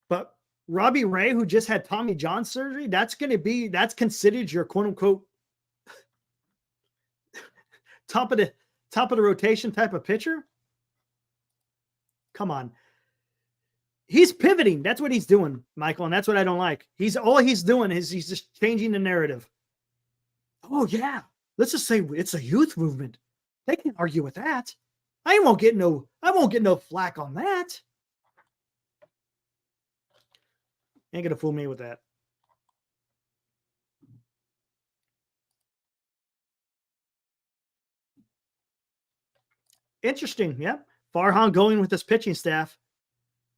But Robbie Ray, who just had Tommy John surgery, that's considered your quote unquote top of the rotation type of pitcher. Come on. He's pivoting. That's what he's doing, Michael, and that's what I don't like. All he's doing is he's just changing the narrative. Oh yeah, let's just say it's a youth movement. They can't argue with that. I won't get no flack on that. Ain't gonna fool me with that. Interesting, yeah. Farhan going with this pitching staff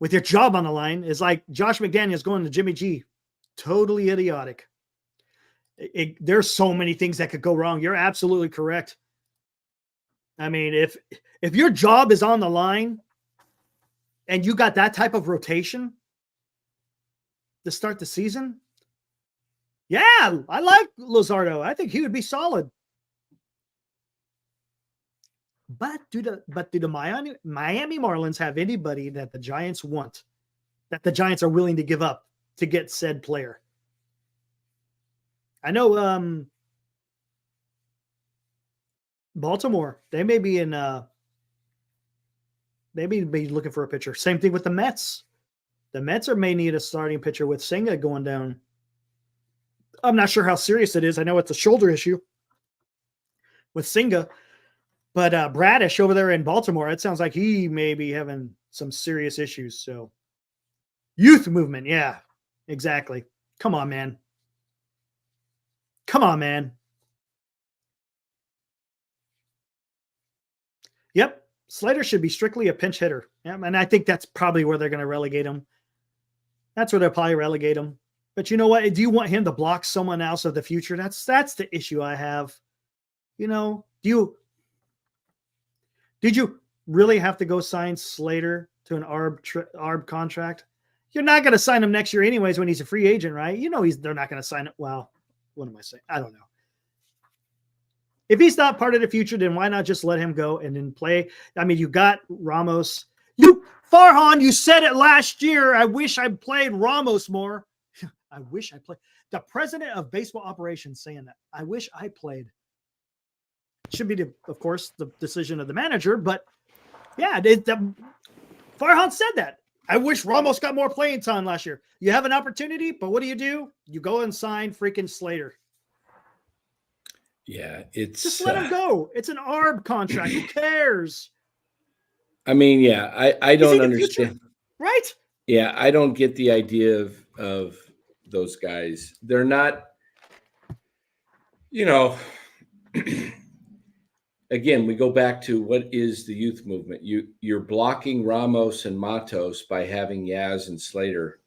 with your job on the line is like Josh McDaniels going to Jimmy G. Totally idiotic. There's so many things that could go wrong. You're absolutely correct. I mean, if your job is on the line and you got that type of rotation to start the season, yeah, I like Luzardo. I think he would be solid. But do the Miami Marlins have anybody that the Giants want, that the Giants are willing to give up to get said player? I know Baltimore, they may be be looking for a pitcher. Same thing with the Mets. The Mets may need a starting pitcher with Senga going down. I'm not sure how serious it is. I know it's a shoulder issue with Senga. But Bradish over there in Baltimore, it sounds like he may be having some serious issues. So youth movement. Yeah, exactly. Come on, man. Come on, man. Yep. Slater should be strictly a pinch hitter. Yeah, and I think that's probably where they're going to relegate him. That's where they'll probably relegate him. But you know what? Do you want him to block someone else of the future? That's the issue I have. You know, did you really have to go sign Slater to an ARB contract? You're not going to sign him next year anyways when he's a free agent, right? You know they're not going to sign it. Well, what am I saying? I don't know. If he's not part of the future, then why not just let him go and then play? I mean, you got Ramos. Farhan, you said it last year. I wish I played Ramos more. I wish I played. The president of baseball operations saying that. I wish I played. Should be, of course, the decision of the manager. But yeah, Farhan said that. I wish Ramos got more playing time last year. You have an opportunity, but what do? You go and sign freaking Slater. Yeah, it's just let him go. It's an ARB contract. Who cares? I mean, yeah, I don't understand. Right? Yeah, I don't get the idea of those guys. They're not, you know, again, we go back to what is the youth movement. You're blocking Ramos and Matos by having Yaz and Slater,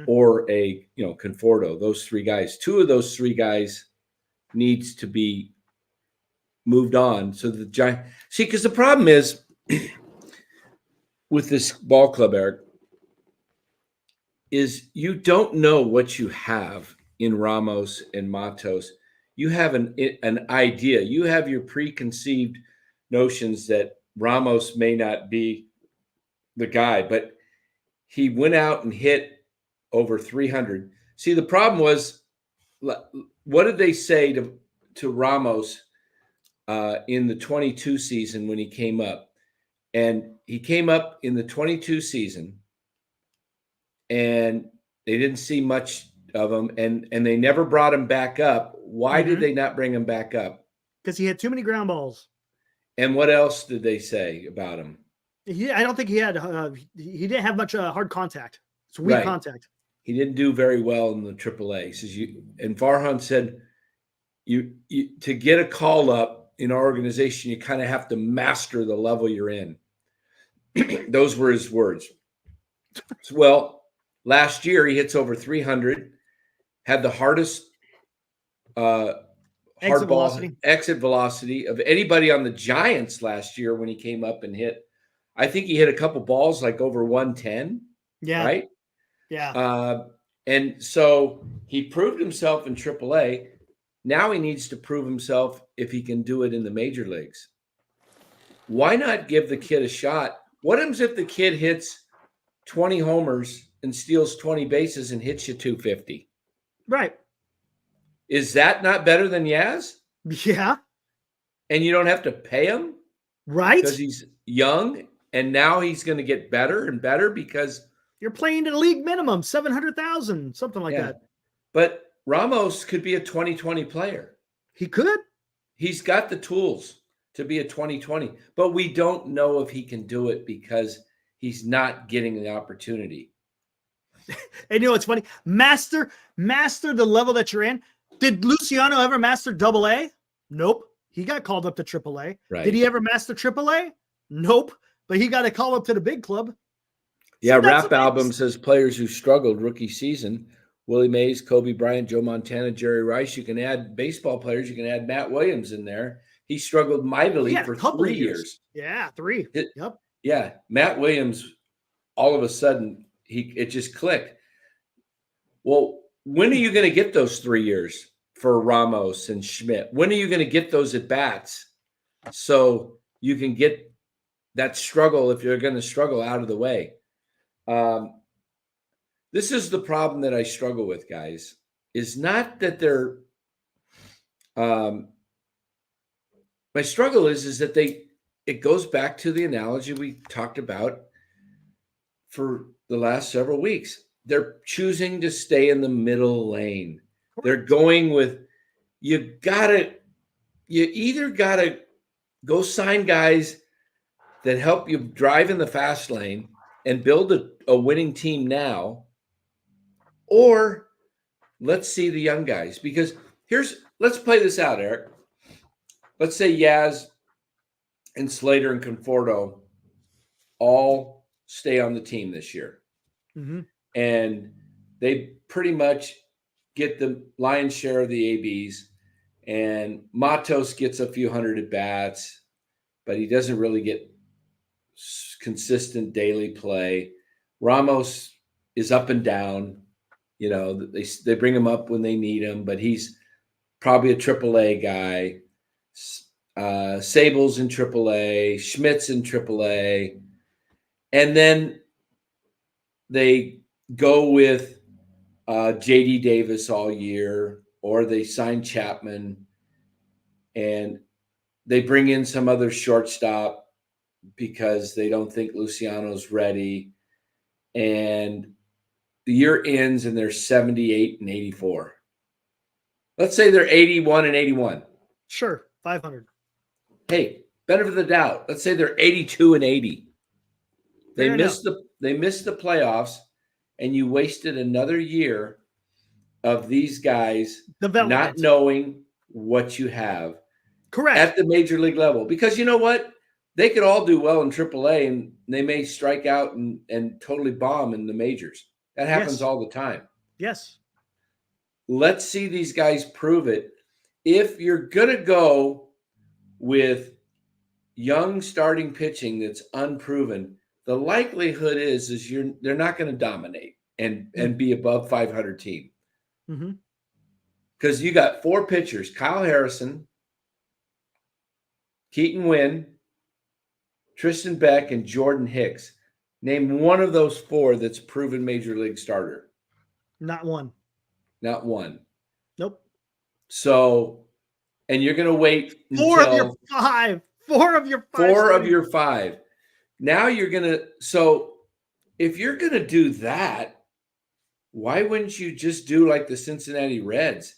or Conforto. Those three guys. Two of those three guys needs to be moved on. So the giant because the problem is with this ball club, Eric, is you don't know what you have in Ramos and Matos. You have an idea. You have your preconceived notions that Ramos may not be the guy, but he went out and hit over 300. See, the problem was, what did they say to Ramos in the 22 season when he came up? And he came up in the 22 season, and they didn't see much of him, and they never brought him back up. Why did they not bring him back up? Because he had too many ground balls. And what else did they say about him? I don't think he had. He didn't have much hard contact. It's weak contact. He didn't do very well in the AAA. He says and Farhan said, you to get a call up in our organization, you kind of have to master the level you're in. Those were his words. Well, last year he hits over 300, had the hardest exit velocity of anybody on the Giants last year when he came up and hit. I think he hit a couple balls like over 110. Yeah. Right? Yeah. And so he proved himself in AAA. Now he needs to prove himself if he can do it in the major leagues. Why not give the kid a shot? What happens if the kid hits 20 homers and steals 20 bases and hits you 250? Right. Is that not better than Yaz? Yeah. And you don't have to pay him? Right. Because he's young, and now he's going to get better and better because you're playing at a league minimum, 700,000, something like that. But Ramos could be a 2020 player. He could. He's got the tools to be a 2020, but we don't know if he can do it because he's not getting the opportunity. And you know, it's funny. Master the level that you're in. Did Luciano ever master AA? Nope. He got called up to AAA. Right. Did he ever master AAA? Nope. But he got a call up to the big club. Yeah, Rap Album says players who struggled rookie season: Willie Mays, Kobe Bryant, Joe Montana, Jerry Rice. You can add baseball players. You can add Matt Williams in there. He struggled mightily for 3 years. Yeah, 3. Yep. Yeah, Matt Williams, all of a sudden, it just clicked. Well, when are you going to get those 3 years for Ramos and Schmidt? When are you going to get those at bats so you can get that struggle, if you're going to struggle, out of the way? This is the problem that I struggle with, guys, is not that they're my struggle is that it goes back to the analogy we talked about for the last several weeks. They're choosing to stay in the middle lane. They're going with, you either gotta go sign guys that help you drive in the fast lane and build a winning team now, or let's see the young guys. Because let's play this out, Eric. Let's say Yaz and Slater and Conforto all stay on the team this year. Mm-hmm. and they pretty much get the lion's share of the ABs. And Matos gets a few hundred at bats, but he doesn't really get consistent daily play. Ramos is up and down. You know, they bring him up when they need him, but he's probably a AAA guy. Sable's in AAA, Schmidt's in AAA, and then they go with J.D. Davis all year, or they sign Chapman, and they bring in some other shortstop because they don't think Luciano's ready, and the year ends and they're 78 and 84. Let's say they're 81 and 81. Sure, 500. Hey, benefit of the doubt. Let's say they're 82 and 80. They missed the playoffs, and you wasted another year of these guys not knowing what you have. Correct. At the major league level. Because you know what? They could all do well in AAA, and they may strike out and totally bomb in the majors. That happens all the time. Yes. Let's see these guys prove it. If you're going to go with young starting pitching that's unproven, the likelihood is they're not going to dominate and be above 500 team. Because you got 4 pitchers: Kyle Harrison, Keaton Wynn, Tristan Beck, and Jordan Hicks. Name one of those 4 that's proven major league starter. Not one. Not one. Nope. So, and you're going to wait 4 of your 5. 4 of your 5. 4 of your 5. Now you're going to, so if you're going to do that, why wouldn't you just do like the Cincinnati Reds?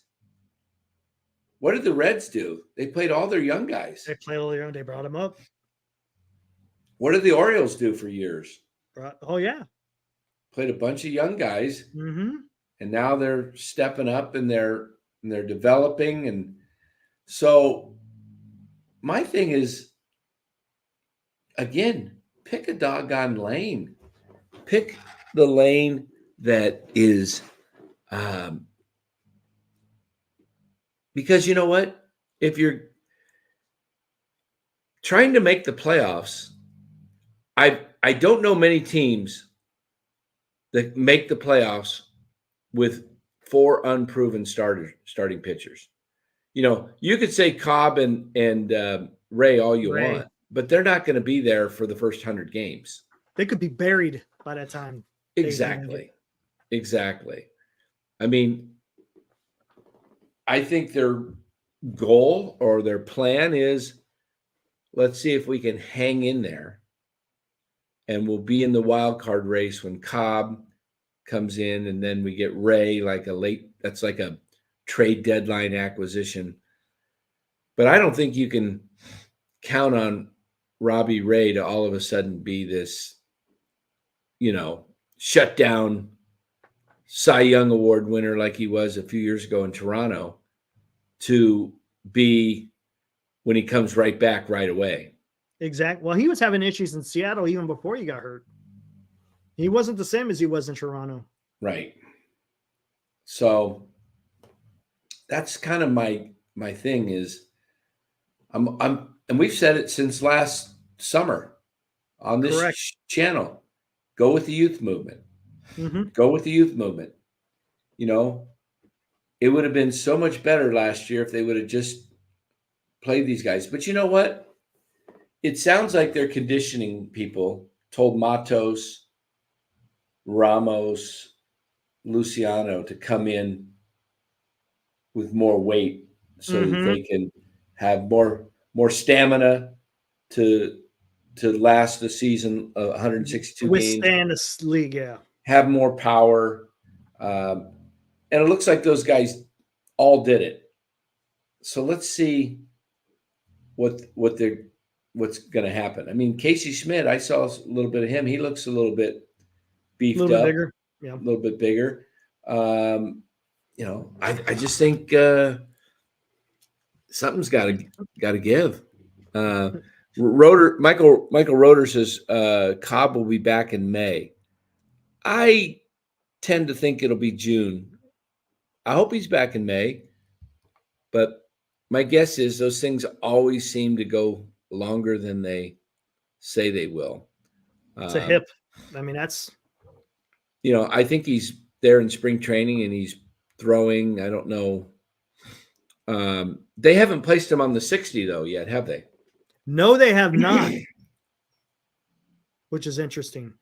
What did the Reds do? They played all their young guys. They played all their young. They brought them up. What did the Orioles do for years? Played a bunch of young guys. And now they're stepping up and they're developing. And so my thing is, again, pick a doggone lane. Pick the lane that is because you know what? If you're trying to make the playoffs, I don't know many teams that make the playoffs with 4 unproven starting pitchers. You know, you could say Cobb and Ray all you want, but they're not going to be there for the first 100 games. They could be buried by that time. Exactly. I mean, I think their goal or their plan is, let's see if we can hang in there, and we'll be in the wild card race when Cobb comes in, and then we get Ray that's like a trade deadline acquisition. But I don't think you can count on Robbie Ray to all of a sudden be this, shut down Cy Young Award winner like he was a few years ago in Toronto, to be when he comes right back right away. Exactly. Well, he was having issues in Seattle even before he got hurt. He wasn't the same as he was in Toronto. Right. So that's kind of my thing is and we've said it since last summer on this channel. Go with the youth movement. Go with the youth movement. It would have been so much better last year if they would have just played these guys. But you know what? It sounds like their conditioning people told Matos, Ramos, Luciano to come in with more weight so that they can have more stamina to last the season of 162 games. Withstand this league, yeah. Have more power. And it looks like those guys all did it. So let's see what's going to happen. I mean, Casey Schmidt, I saw a little bit of him. He looks a little bit beefed up. Bigger. Yeah. A little bit bigger. I just think something's got to give. Michael Roeder says Cobb will be back in May. I tend to think it'll be June. I hope he's back in May, but my guess is those things always seem to go longer than they say they will. It's a hip. I mean, that's, I think he's there in spring training and he's throwing. I don't know. They haven't placed him on the 60 though yet, have they? No, they have not. Which is interesting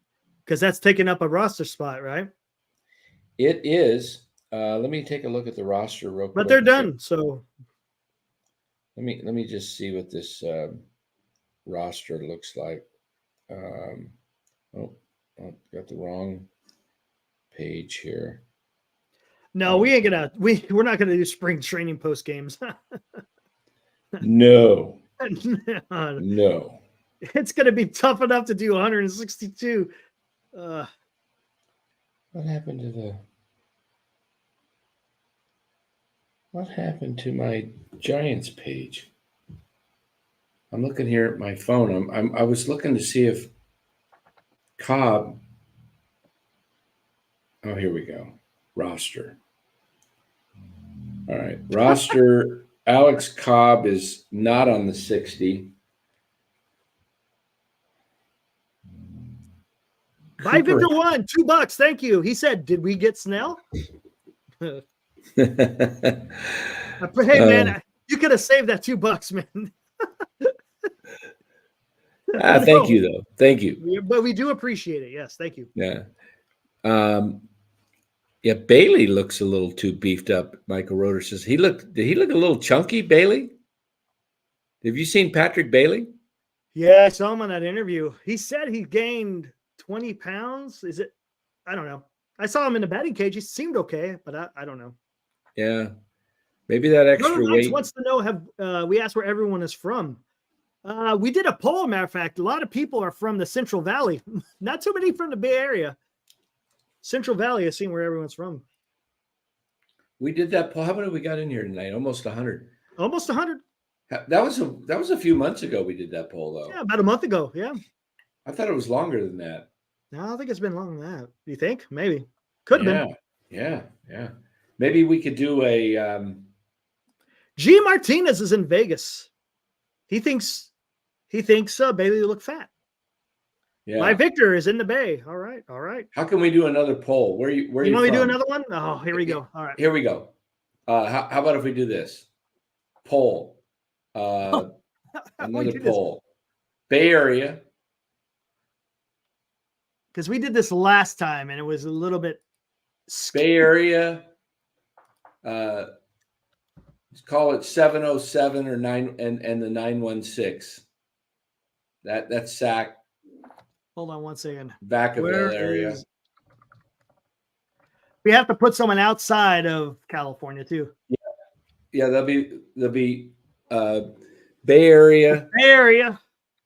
because that's taking up a roster spot, right? It is. Let me take a look at the roster real quick. But they're done. So let me just see what this roster looks like. Got the wrong page here. No, we're not gonna do spring training post games. No. No. It's gonna be tough enough to do 162. What happened to my Giants page? I'm looking here at my phone. I was looking to see if Cobb. Oh, here we go. Roster. All right. Roster. Alex Cobb is not on the 60. Buy Victor one, $2. Thank you. He said, "Did we get Snell?" Hey man, you could have saved that $2, man. Thank you though. Thank you. But we do appreciate it. Yes, thank you. Yeah. Yeah, Bailey looks a little too beefed up. Michael Roeder says did he look a little chunky, Bailey? Have you seen Patrick Bailey? Yeah, I saw him on that interview. He said he gained 20 pounds. Is it? I don't know. I saw him in the batting cage. He seemed okay, but I don't know. Yeah. Maybe that extra weight. Wants to know, we asked where everyone is from. We did a poll, matter of fact. A lot of people are from the Central Valley. Not too many from the Bay Area. Central Valley is seeing where everyone's from. We did that poll. How many we got in here tonight? Almost 100. Almost 100. That was a few months ago we did that poll, though. Yeah, about a month ago. Yeah. I thought it was longer than that. No, I think it's been longer than that. You think? Maybe. Could have been. Yeah. Maybe we could do a G. Martinez is in Vegas. He thinks Bailey look fat. Yeah. My Victor is in the Bay. All right. How can we do another poll? Where you want me to do another one? Oh, here we go. All right. Here we go. How about if we do this? Poll. Another poll. Bay Area. Because we did this last time and it was a little bit Bay Area. Let's call it 707 or 9 and the 916. That's SAC. Hold on one second. Vacaville area. We have to put someone outside of California too. Yeah, they'll be Bay Area. Bay Area.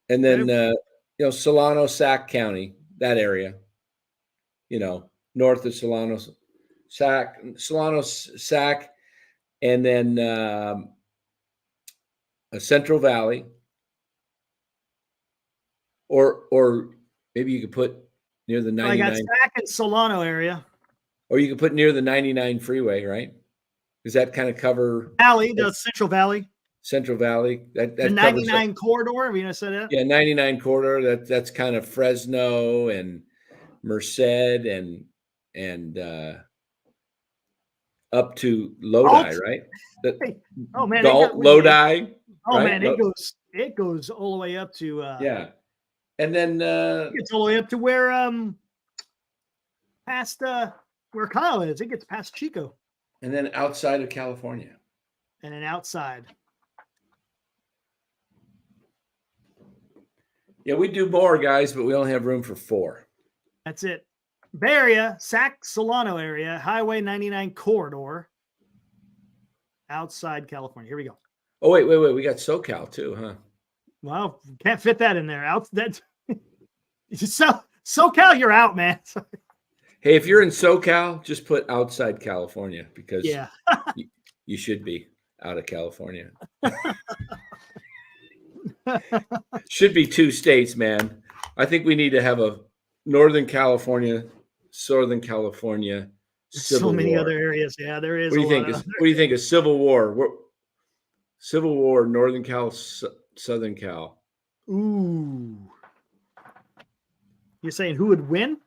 And then Solano, Sac County, that area. North of Solano, Sac, and then a Central Valley. Or maybe you could put near the 99. I got Sac and Solano area. Or you could put near the 99 freeway, right? Does that kind of cover Valley, the Central Valley? Central Valley. That the 99 corridor. Have you said that? Yeah, 99 corridor. That's kind of Fresno and Merced and up to Lodi, right? Man, Lodi. Oh right? Man, it goes all the way up to yeah. And then it's all the way up to where past where Kyle is. It gets past Chico. And then outside of California. And then outside. Yeah, we do more, guys, but we only have room for 4. That's it. Bay Area, Sac Solano area, Highway 99 corridor, outside California. Here we go. Oh, wait. We got SoCal too, huh? Well, can't fit that in there. SoCal, you're out, man. Hey, if you're in SoCal, just put outside California because you should be out of California. Should be 2 states, man. I think we need to have a Northern California, Southern California. So many other areas. Yeah, there is. What do you think? What do you think of Civil War? Civil War, Northern Cal, Southern Cal. Ooh. You're saying who would win?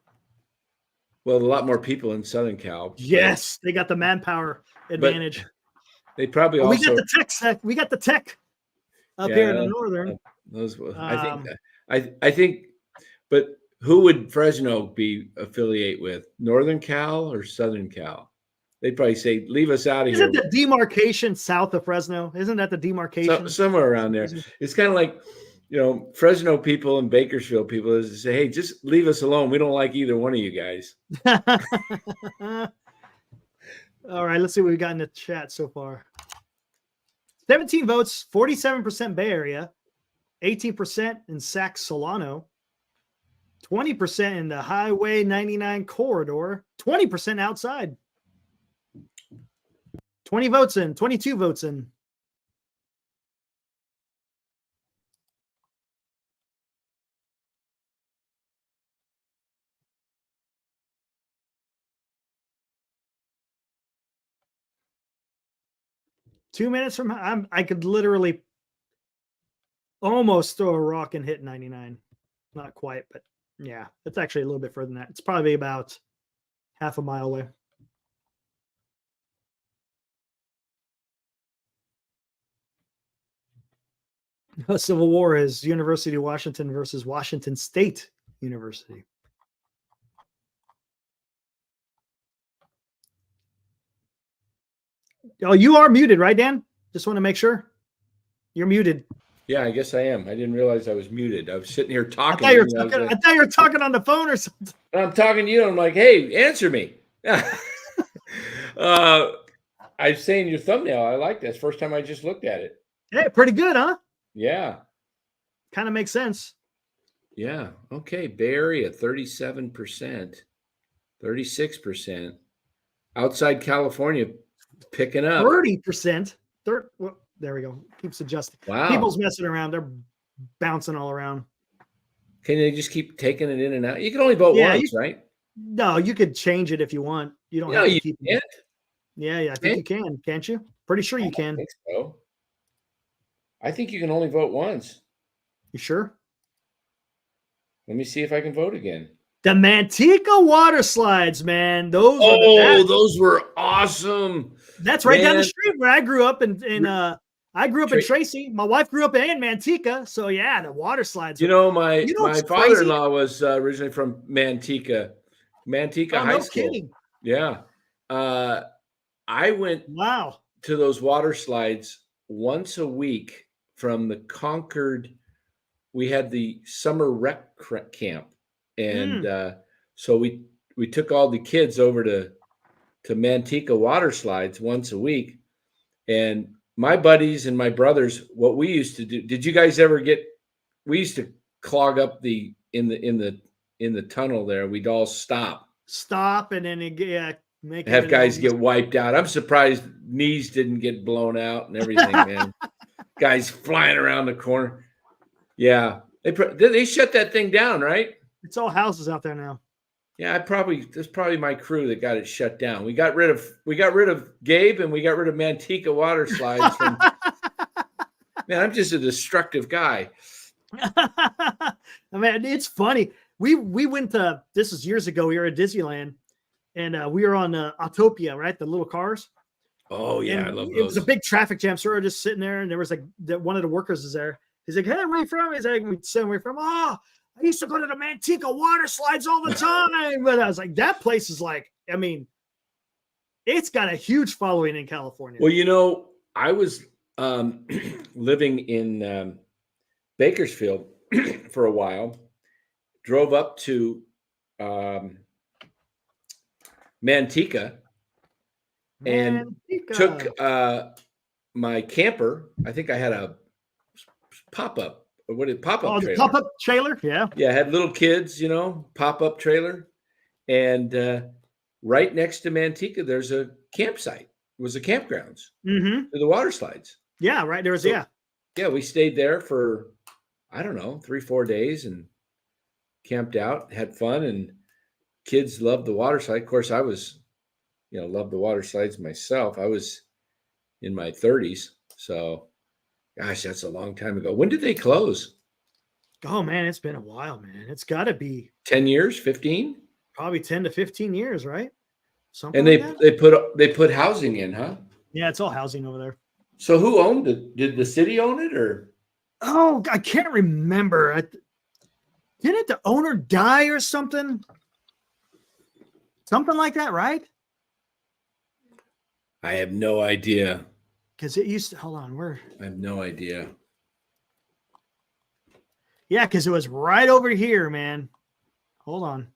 Well, a lot more people in Southern Cal. Yes, they got the manpower advantage. They probably also. We got the tech set. We got the tech up here in the northern. I think, but who would Fresno affiliate with? Northern Cal or Southern Cal? They'd probably say, "Leave us out of here." Isn't the demarcation south of Fresno? Isn't that the demarcation? Somewhere around there. It's kind of like, Fresno people and Bakersfield people is say, "Hey, just leave us alone. We don't like either one of you guys." All right, let's see what we got in the chat so far. 17 votes, 47% Bay Area, 18% in Sac Solano, 20% in the Highway 99 corridor, 20% outside. 20 votes in, 22 votes in. Two minutes from I could literally almost throw a rock and hit 99. Not quite, but yeah, it's actually a little bit further than that. It's probably about half a mile away. Civil War is University of Washington versus Washington State University. Oh, you are muted, right, Dan? Just want to make sure. You're muted. Yeah, I guess I am. I didn't realize I was muted. I was sitting here talking. I thought you were talking on the phone or something. I'm talking to you. I'm like, hey, answer me. I'm saying your thumbnail. I like that. First time I just looked at it. Hey, pretty good, huh? Yeah. Kind of makes sense. Yeah. Okay. Bay Area, 37%, 36%. Outside California, picking up 30%. Well, there we go. Keeps adjusting. Wow. People's messing around. They're bouncing all around. Can they just keep taking it in and out? You can only vote once, right? No, you could change it if you want. You don't have to keep it. Yeah, I think you can. Can't you? Pretty sure you can. I think so. I think you can only vote once. You sure? Let me see if I can vote again. The Manteca water slides, man. Those were awesome. That's right down the street where I grew up in Tracy. My wife grew up in Manteca. So yeah, the water slides. My father-in-law was originally from Manteca High School. Kidding. Yeah. I went to those water slides once a week from the Concord. We had the summer rec camp. And so we took all the kids over to Manteca water slides once a week. And my buddies and my brothers, what we used to do, did you guys ever we used to clog up in the tunnel there. We'd all stop and then have guys get wiped out. I'm surprised knees didn't get blown out and everything, man. Guys flying around the corner. Yeah. They shut that thing down, right? It's all houses out there now. Yeah, that's probably my crew that got it shut down. We got rid of Gabe and we got rid of Manteca water slides. Man, I'm just a destructive guy. I mean, it's funny. We went to, this was years ago. We were at Disneyland, and we were on Autopia, right? The little cars. Oh yeah, I love those. It was a big traffic jam, so we were just sitting there, and there was one of the workers is there. He's like, "Hey, where are you from?" He's like, "We said where from." "Oh, I used to go to the Manteca water slides all the time." But I was like, that place is like, I mean, it's got a huge following in California. Well, I was living in Bakersfield for a while, drove up to Manteca and took my camper. I think I had a pop-up. Pop-up trailer? Pop-up trailer, yeah. Yeah, had little kids, pop-up trailer. And right next to Manteca, there's a campsite. It was the campgrounds to the water slides. Yeah, right. There was, Yeah, we stayed there for, I don't know, 3-4 days and camped out, had fun, and kids loved the water slide. Of course, I was, loved the water slides myself. I was in my 30s. So, gosh, that's a long time ago. When did they close? Oh, man, it's been a while, man. It's got to be 10 years, 15? Probably 10 to 15 years, right? Something and they put housing in, huh? Yeah, it's all housing over there. So who owned it? Did the city own it, or? Oh, I can't remember. Didn't the owner die or something? Something like that, right? I have no idea. Because it used to, hold on, where? I have no idea. Yeah, because it was right over here, man. Hold on.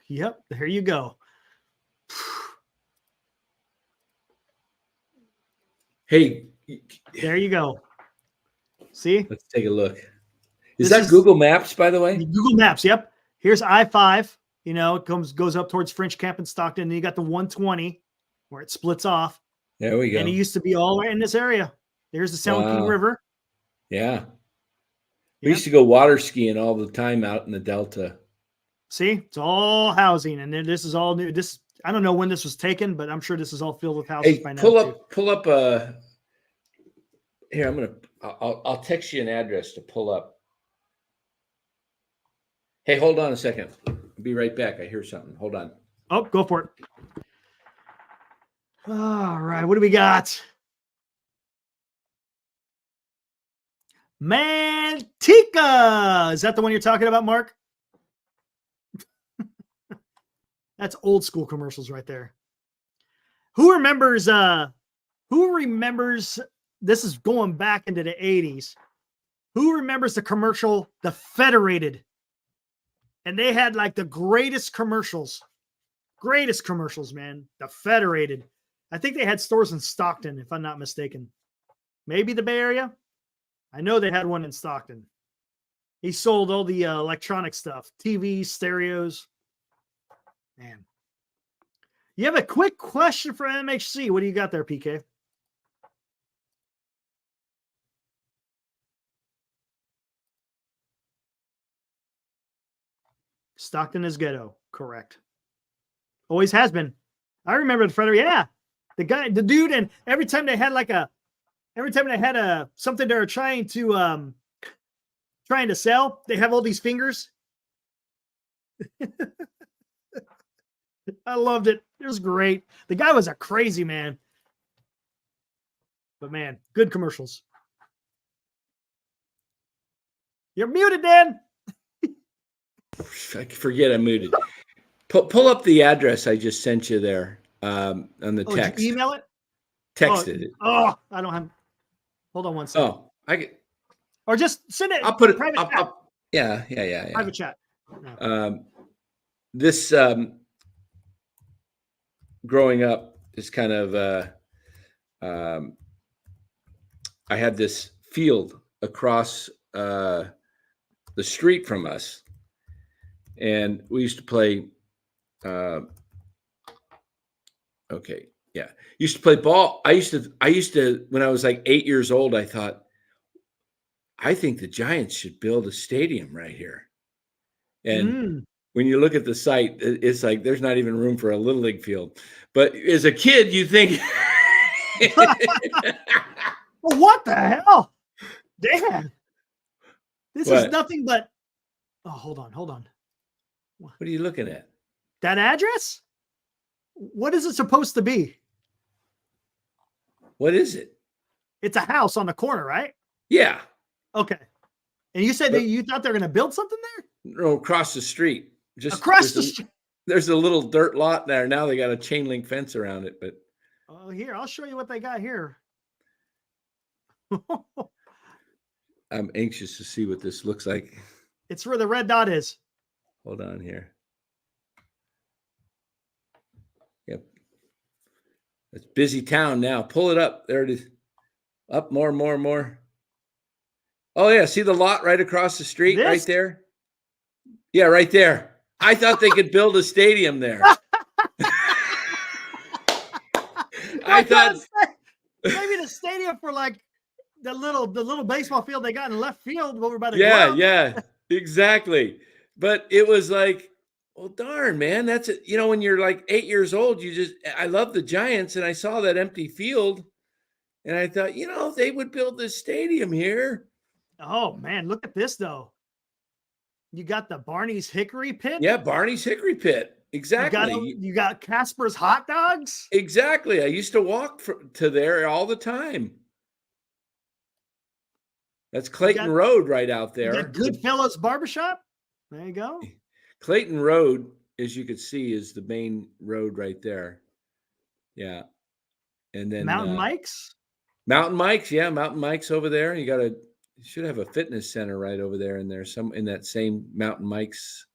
Yep, there you go. Hey, there you go. See? Let's take a look. Is that Google Maps, by the way? Google Maps, yep. Here's I-5. It goes up towards French Camp in Stockton. And then you got the 120 where it splits off. There we go. And it used to be all right in this area. There's the San Joaquin River. Yeah. We used to go water skiing all the time out in the Delta. See, it's all housing, and then this is all new. I don't know when this was taken, but I'm sure this is all filled with houses by now. Pull up. Here, I'll text you an address to pull up. Hey, hold on a second. I'll be right back. I hear something. Hold on. Oh, go for it. All right, what do we got? Manteca. Is that the one you're talking about, Mark? That's old school commercials right there. Who remembers this is going back into the 80s. Who remembers the commercial, The Federated? And they had like the greatest commercials, man. The Federated. I think they had stores in Stockton, if I'm not mistaken. Maybe the Bay Area. I know they had one in Stockton. He sold all the electronic stuff, TVs, stereos. Man. You have a quick question for MHC. What do you got there, PK? Stockton is ghetto. Correct. Always has been. I remember the Frederick. Yeah. The dude, and every time they had something they were trying to sell, they have all these fingers. I loved it. It was great. The guy was a crazy man. But man, good commercials. You're muted, Dan. I forget I'm muted. Pull up the address I just sent you there on the text. Did you email it? Texted it. Oh, I don't have. Hold on one second. Oh, I get. Or just send it. I'll put it. Private chat. Yeah. Private chat. No. This growing up is kind of. I had this field across the street from us, and we used to play. Used to play ball. I used to when I was like 8 years old, I thought, I think the Giants should build a stadium right here. And when you look at the site, it's like there's not even room for a little league field. But as a kid, you think, well, what the hell? Damn. This is nothing but. Oh, hold on. What are you looking at? That address? What is it supposed to be? What is it? It's a house on the corner, right? Yeah. Okay. And you said that you thought they were going to build something there? No, across the street. Just across the street. There's a little dirt lot there. Now they got a chain link fence around it, but. Oh, here, I'll show you what they got here. I'm anxious to see what this looks like. It's where the red dot is. Hold on here. Yep. It's busy town now. Pull it up. There it is. Up more. Oh, yeah. See the lot right across the street right there? Yeah, right there. I thought they could build a stadium there. I thought maybe the stadium for like the little baseball field they got in left field over by the ground. Yeah, exactly. but it was like, well, darn, man, that's it. You know, when you're like 8 years old, I love the Giants, and I saw that empty field, and I thought, you know, they would build this stadium here. Oh man, look at this though. You got the Barney's Hickory Pit. Yeah, Barney's Hickory Pit. Exactly. You got Casper's Hot Dogs. Exactly. I used to walk to there all the time. That's Clayton Road right out there. You got Goodfellas Barbershop. There you go. Clayton Road, as you can see, is the main road right there. Yeah. And then Mountain Mike's. Mountain Mike's, yeah, Mountain Mike's over there. You should have a fitness center right over there in there, in that same Mountain Mike's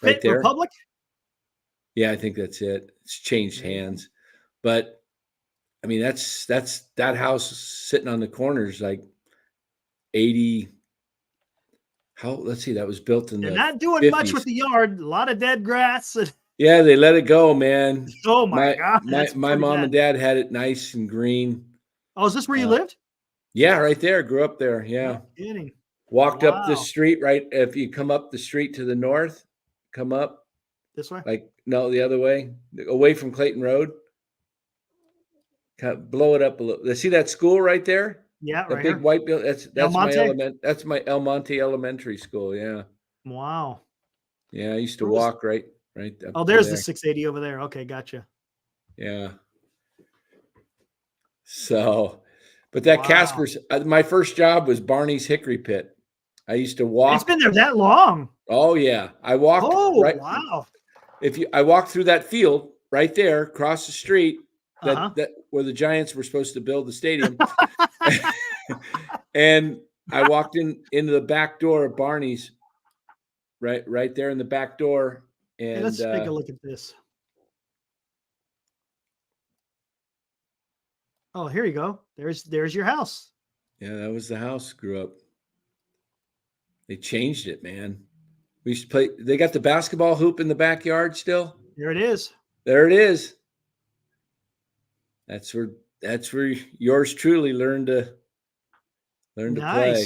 right Fit there. Republic? Yeah, I think that's it. It's changed hands. But I mean, that's that house sitting on the corner is like 80. Let's see, that was built in They're the not doing 50s. much with the yard. A lot of dead grass. Yeah, they let it go, man. Oh my God. My mom and dad had it nice and green. Oh, is this where you lived? Yeah, right there. Grew up there. Yeah. No kidding. Walked up the street, right? If you come up the street to the north, come up. This way? Like, no, the other way. Away from Clayton Road. Kind of blow it up a little. See that school right there? Yeah, that right big here. white building. That's my El Monte Elementary School. Yeah. Wow. Yeah, I used to walk right up. Oh, there's the 680 over there. Okay, gotcha. Yeah. So, but that Casper's, my first job was Barney's Hickory Pit. I used to walk. It's been there that long. Oh yeah, I walked. Oh wow! I walked through that field right there, across the street, that where the Giants were supposed to build the stadium, and I walked into the back door of Barney's, right there in the back door. And let's take a look at this. Oh, here you go. There's your house. Yeah, that was the house. Grew up. They changed it, man. We used to play. They got the basketball hoop in the backyard still. There it is. There it is. That's where yours truly learned to play.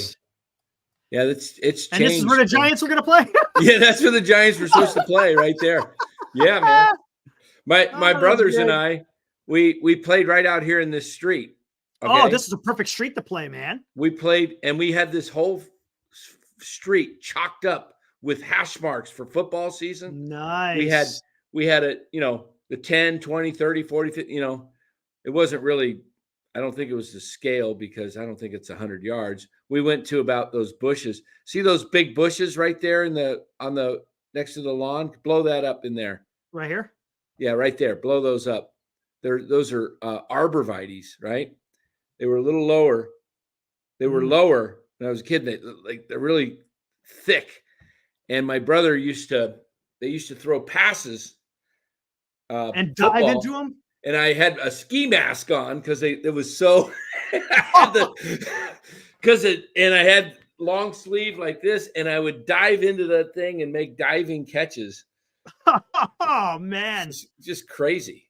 Yeah, it's changed. And this is where the Giants were going to play? Yeah, that's where the Giants were supposed to play, right there. Yeah, man. My brothers and I, we played right out here in this street. Okay? Oh, this is a perfect street to play, man. We played, and we had this whole street chalked up with hash marks for football season. Nice. We had a, the 10, 20, 30, 40, 50, it wasn't really, I don't think it was the scale because I don't think it's 100 yards. We went to about those bushes. See those big bushes right there on the next to the lawn? Blow that up in there. Right here? Yeah, right there. Blow those up. Those are arborvitaes, right? They were a little lower. They were lower when I was a kid. They're really thick. And my brother used to throw passes. And football, dive into them? And I had a ski mask on because it was so and I had long sleeve like this, and I would dive into that thing and make diving catches. Oh man. It's just crazy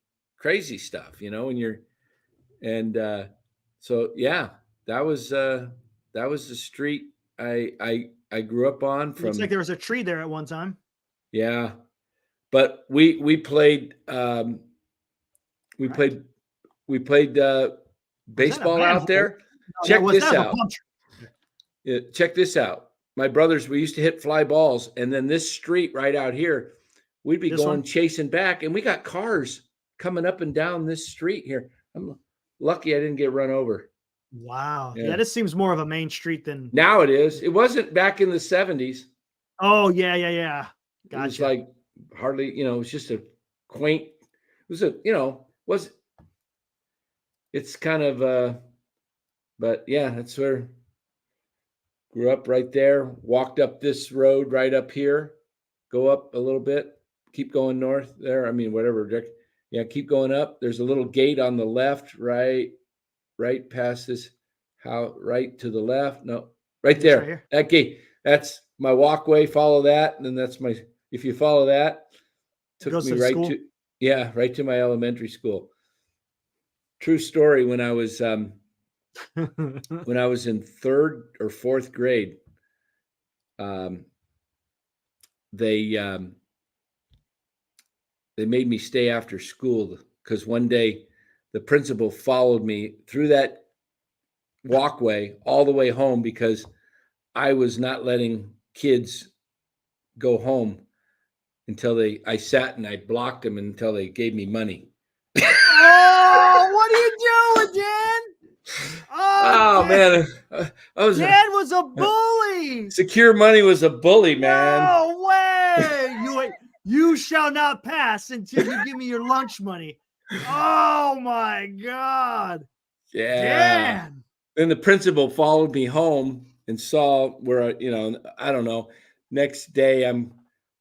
stuff, when you're so yeah, that was the street I grew up on. Looks like there was a tree there at one time. Yeah. But we played baseball out there. No, Check this out. Yeah, check this out. My brothers, we used to hit fly balls, and then this street right out here, we'd be going chasing back, and we got cars coming up and down this street here. I'm lucky I didn't get run over. Wow. Yeah, this seems more of a main street than now it is. It wasn't back in the 70s. Oh, yeah. Gotcha. It was like hardly, it was just a quaint, it's kind of but yeah, that's where grew up right there, walked up this road right up here, go up a little bit, keep going north there. I mean, whatever. Yeah, keep going up. There's a little gate on the left, right past this house, right to the left. No, right there. Right that gate. That's my walkway. Follow that. And then if you follow that, took me right to my elementary school. True story. When I was in 3rd or 4th grade, they made me stay after school because one day the principal followed me through that walkway all the way home because I was not letting kids go home until I sat and I blocked them until they gave me money. Oh, what are you doing, Dan? Oh Dan. man, Dan was a bully. Secure money was a bully, man. No way! You shall not pass until you give me your lunch money. Oh my God! Yeah. Dan. Then the principal followed me home and saw where I don't know. Next day, I'm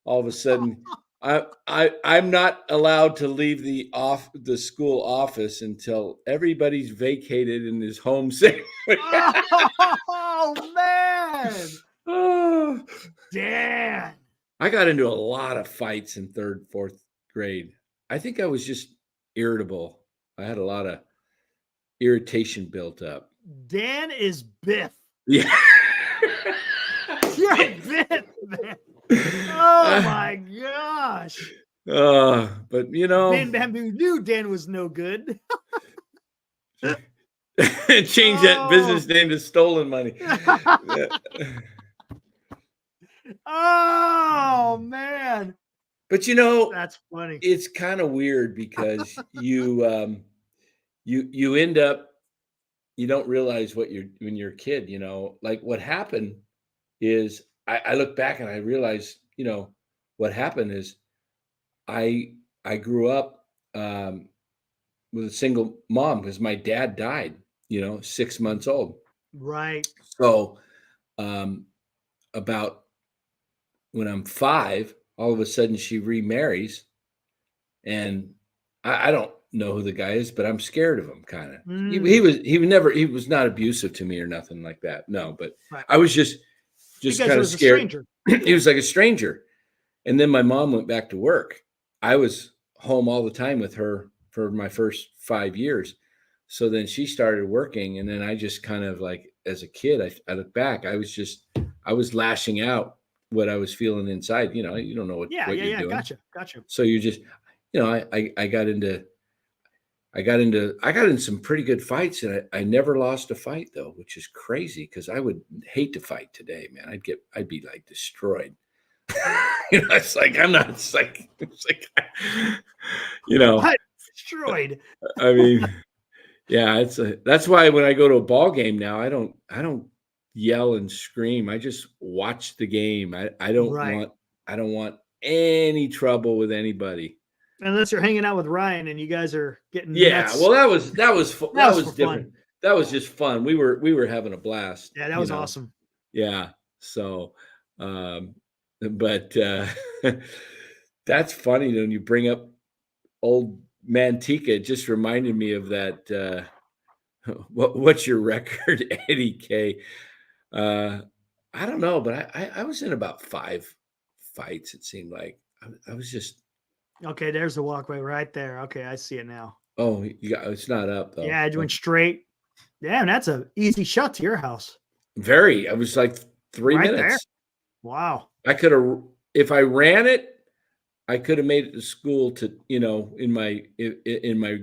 all of a sudden. I'm not allowed to leave the school office until everybody's vacated and is home safe. Oh man! Oh, Dan. I got into a lot of fights in 3rd, 4th grade. I think I was just irritable. I had a lot of irritation built up. Dan is Biff. Yeah. You're Biff, man. Oh my gosh. But Man Bamboo knew Dan was no good. Change that business name to Stolen Money. Oh man. But that's funny. It's kind of weird because you end up, you don't realize when you're a kid, like what happened is I look back and I realize, what happened is I grew up with a single mom because my dad died, 6 months old. Right. So about when I'm 5, all of a sudden she remarries, and I don't know who the guy is, but I'm scared of him kind of. He was not abusive to me or nothing like that. No, but right. I was just kind of scared. He was like a stranger. And then my mom went back to work. I was home all the time with her for my first 5 years. So then she started working, and then I just kind of like, as a kid, I look back, I was lashing out what I was feeling inside. You don't know what you're doing. Gotcha. So you just, I got into some pretty good fights, and I never lost a fight though, which is crazy because I would hate to fight today, man. I'd be like destroyed. It's like destroyed. I mean, yeah, that's why when I go to a ball game now, I don't yell and scream. I just watch the game. I don't want any trouble with anybody. Unless you're hanging out with Ryan and you guys are getting nuts. Well, that was different. Fun. That was just fun. We were having a blast. Yeah, that was awesome. Yeah. So, but that's funny when you bring up old Manteca. It just reminded me of that. What's your record, Eddie K? I don't know, but I was in about 5 fights. It seemed like I was just. Okay, there's the walkway right there. Okay, I see it now. Oh, it's not up though. Yeah, it went straight. Damn, that's an easy shot to your house. Very. I was like 3 minutes. There? Wow. I could have, if I ran it, I could have made it to school to, in my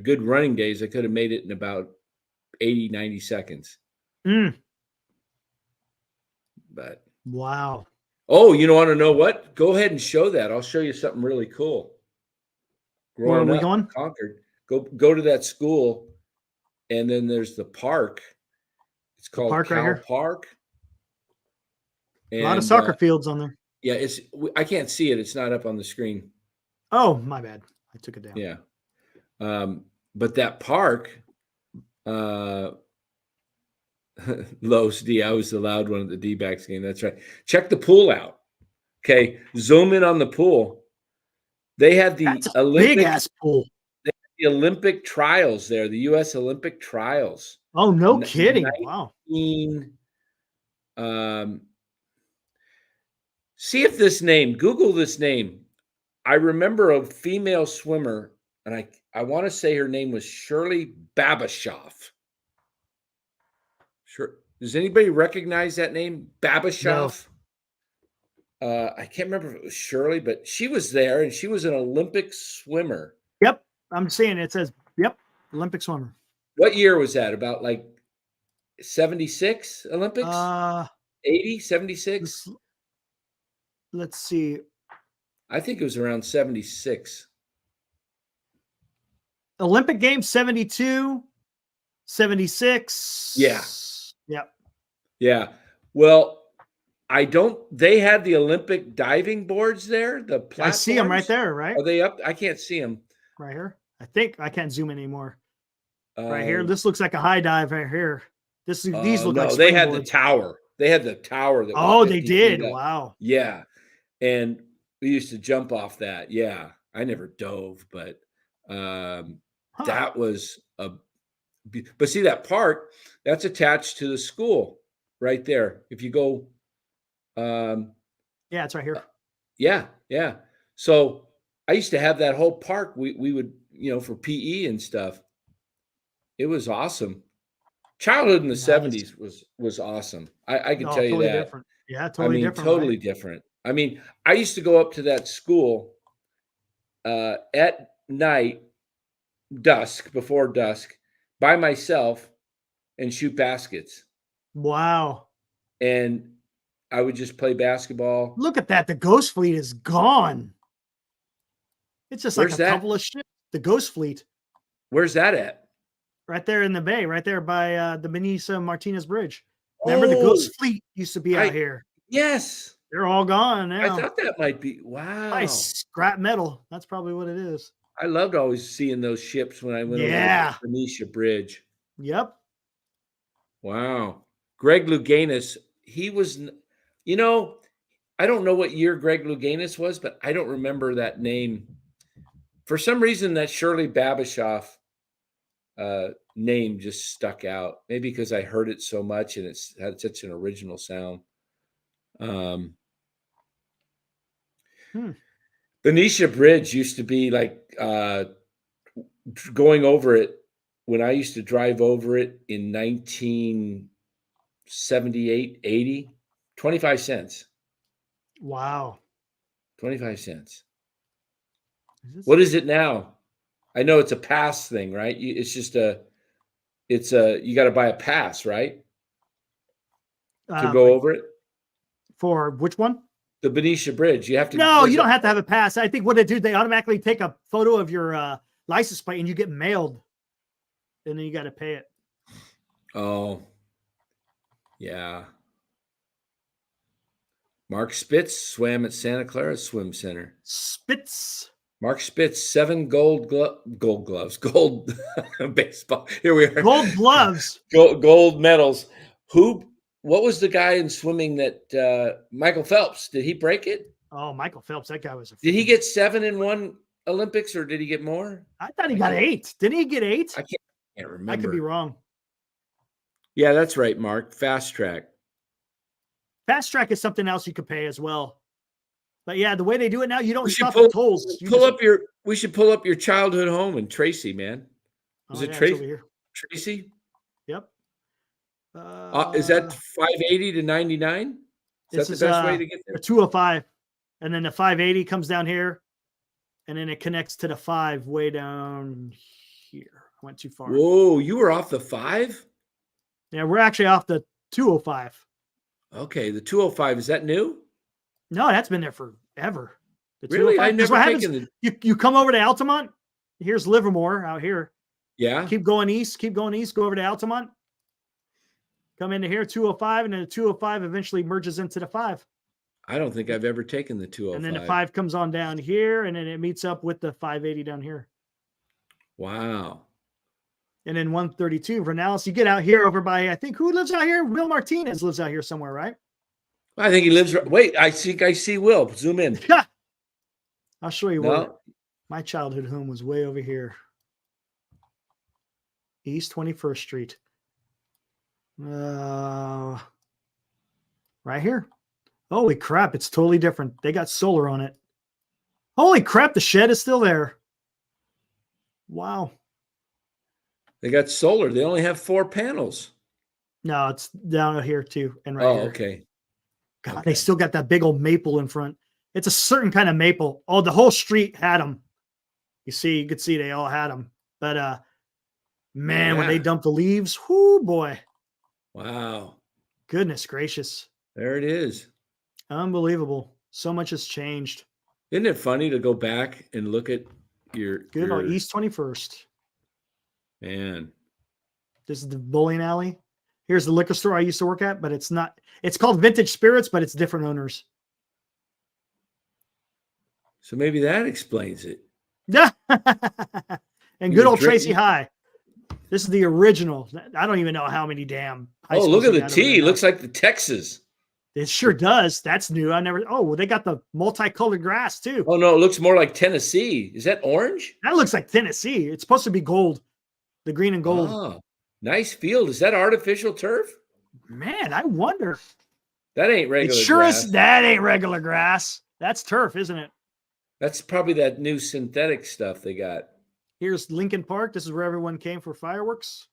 good running days, I could have made it in about 80, 90 seconds. But. Wow. Oh, you want to know what? Go ahead and show that. I'll show you something really cool. Where are we going? Concord. Go to that school, and then there's the park. It's called Cal Park. And, a lot of soccer fields on there. Yeah, I can't see it. It's not up on the screen. Oh, my bad. I took it down. Yeah. But that park, Los D, I was the loud one at the D-backs game. That's right. Check the pool out. Okay. Zoom in on the pool. They had the big ass pool. They had the Olympic trials there, the U.S. Olympic trials. Oh, no kidding. Wow. See if this name, Google this name. I remember a female swimmer, and I want to say her name was Shirley Babashoff. Sure. Does anybody recognize that name? Babashoff? I can't remember if it was Shirley, but she was there, and she was an Olympic swimmer. Yep, I'm seeing it says, yep, Olympic swimmer. What year was that? About like 76 Olympics? 80, 76? Let's see. I think it was around 76. Olympic Games 72, 76. Yeah. Yep. Yeah. Well, they had the Olympic diving boards there. The platforms. I see them right there, right? Are they up? I can't see them. Right here. I think I can't zoom in anymore. Right here. This looks like a high dive right here. These look like they had the tower. They had the tower. That they did. Wow. Yeah. And we used to jump off that. Yeah. I never dove, but that was but see that park, that's attached to the school right there. If you go, yeah, it's right here. Yeah. So I used to have that whole park. We would, for PE and stuff. It was awesome. Childhood in the 70s was awesome. I can tell you that. Different. Yeah, totally different. Totally different. I mean, I used to go up to that school at night, before dusk, by myself and shoot baskets. Wow. And I would just play basketball. Look at that. The Ghost Fleet is gone. It's just like a couple of ships. The Ghost Fleet. Where's that at? Right there in the bay, right there by the Benita Martinez Bridge. Remember the Ghost Fleet used to be out here. Yes. They're all gone now. I thought that might be. Wow. Nice scrap metal. That's probably what it is. I loved always seeing those ships when I went over the Benicia Bridge. Yep. Wow. Greg Louganis, he was, I don't know what year Greg Louganis was, but I don't remember that name. For some reason, that Shirley Babashoff name just stuck out. Maybe because I heard it so much and it's had such an original sound. Benicia Bridge used to be like going over it when I used to drive over it in 1978, 80, 25 cents. Wow. 25 cents. What is it now? I know it's a pass thing, right? It's just you got to buy a pass, right? To go over it. For which one? The Benicia Bridge. You have to. No, you don't have to have a pass. I think what they do, they automatically take a photo of your license plate and you get mailed. And then you got to pay it. Oh, yeah. Mark Spitz swam at Santa Clara Swim Center. Spitz. Mark Spitz, 7 gold gloves, gold baseball. Here we are. Gold gloves. Gold medals. What was the guy in swimming that Michael Phelps? Did he break it? Oh, Michael Phelps. That guy was Did he get 7 in one Olympics or did he get more? I thought he got 8. Didn't he get 8? I can't remember. I could be wrong. Yeah, that's right, Mark. Fast track. Fast track is something else you could pay as well. But yeah, the way they do it now, you don't stop at tolls. We should pull up your childhood home in Tracy, man. Is it Tracy? Tracy? Yep. Is that 580 to 99? Is that the best way to get there? A 205. And then the 580 comes down here. And then it connects to the 5 way down here. I went too far. Whoa, you were off the 5? Yeah, we're actually off the 205. Okay, the 205, is that new? No, that's been there forever. The really? I never taken you come over to Altamont. Here's Livermore out here. Yeah. Keep going east, go over to Altamont. Come into here, 205, and then the 205 eventually merges into the 5. I don't think I've ever taken the 205. And then the 5 comes on down here, and then it meets up with the 580 down here. Wow. And then 132 for now. So you get out here over by, I think, who lives out here? Will Martinez lives out here somewhere, right? I think he lives. Wait, I think I see Will. Zoom in. I'll show you where my childhood home was way over here. East 21st Street. Right here. Holy crap, it's totally different. They got solar on it. Holy crap, the shed is still there. Wow. They got solar. They only have 4 panels. No, it's down here too. And right here. Okay. God, they still got that big old maple in front. It's a certain kind of maple. Oh, the whole street had them. You could see they all had them. But man, when they dumped the leaves, whoo boy. Wow. Goodness gracious. There it is. Unbelievable. So much has changed. Isn't it funny to go back and look at Good on East 21st. Man. This is the bowling alley. Here's the liquor store I used to work at, but it's not. It's called Vintage Spirits, but it's different owners. So maybe that explains it. Yeah. And good old Tracy High. This is the original. I don't even know how many damn. Look at the T. Looks like the Texas. It sure does. That's new. I never. Oh, well, they got the multicolored grass too. Oh no, it looks more like Tennessee. Is that orange? That looks like Tennessee. It's supposed to be gold, the green and gold. Oh, nice field. Is that artificial turf? Man, I wonder. That ain't regular. It sure grass. Is. That ain't regular grass. That's turf, isn't it? That's probably that new synthetic stuff they got. Here's Lincoln Park. This is where everyone came for fireworks.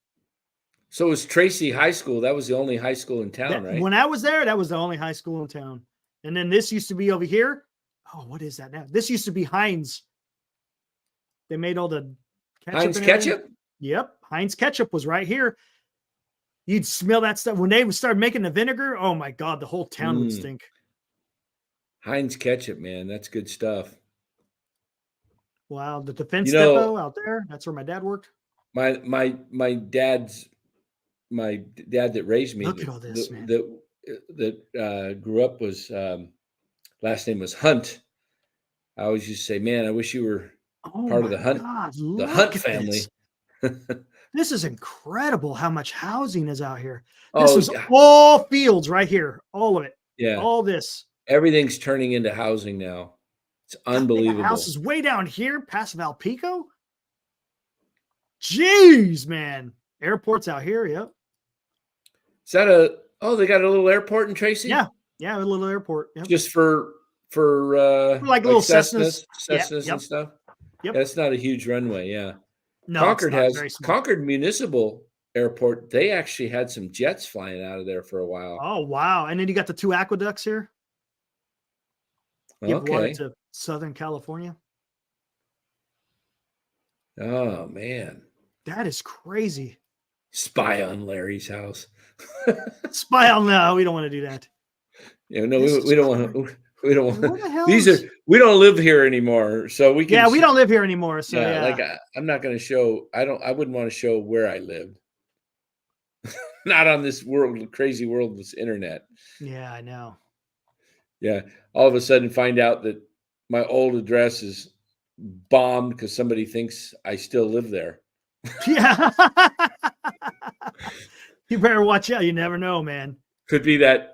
So it was Tracy High School. That was the only high school in town, right? When I was there, that was the only high school in town. And then this used to be over here. Oh, what is that now? This used to be Heinz. They made all the ketchup. Heinz ketchup? Yep. Heinz ketchup was right here. You'd smell that stuff. When they started making the vinegar, oh my God, the whole town would stink. Heinz ketchup, man. That's good stuff. Wow. The defense depot out there. That's where my dad worked. My dad that raised me. Look at all this, man. That grew up was last name was Hunt. I always used to say, man, I wish you were part of the Hunt family. This is incredible how much housing is out here. This is all fields right here. All of it. Yeah. All this. Everything's turning into housing now. It's unbelievable. The house is way down here past Valpico. Jeez, man. Airport's out here. Yep. Is that they got a little airport in Tracy? Yeah. Yeah, a little airport. Yep. Just for like little Cessnas and stuff. Yep. That's not a huge runway. Yeah. No, Concord Municipal Airport. They actually had some jets flying out of there for a while. Oh, wow. And then you got the 2 aqueducts here. Give water to Southern California. Oh, man. That is crazy. Spy on Larry's house. Spy on, no, we don't want to do that. Yeah, no, we don't want to. We don't want. We don't live here anymore, so we can. Yeah, we don't live here anymore. So like I'm not going to show. I wouldn't want to show where I lived. Not on this crazy world, this internet. Yeah, I know. Yeah, all of a sudden find out that my old address is bombed because somebody thinks I still live there. Yeah. You better watch out. You never know, man. Could be that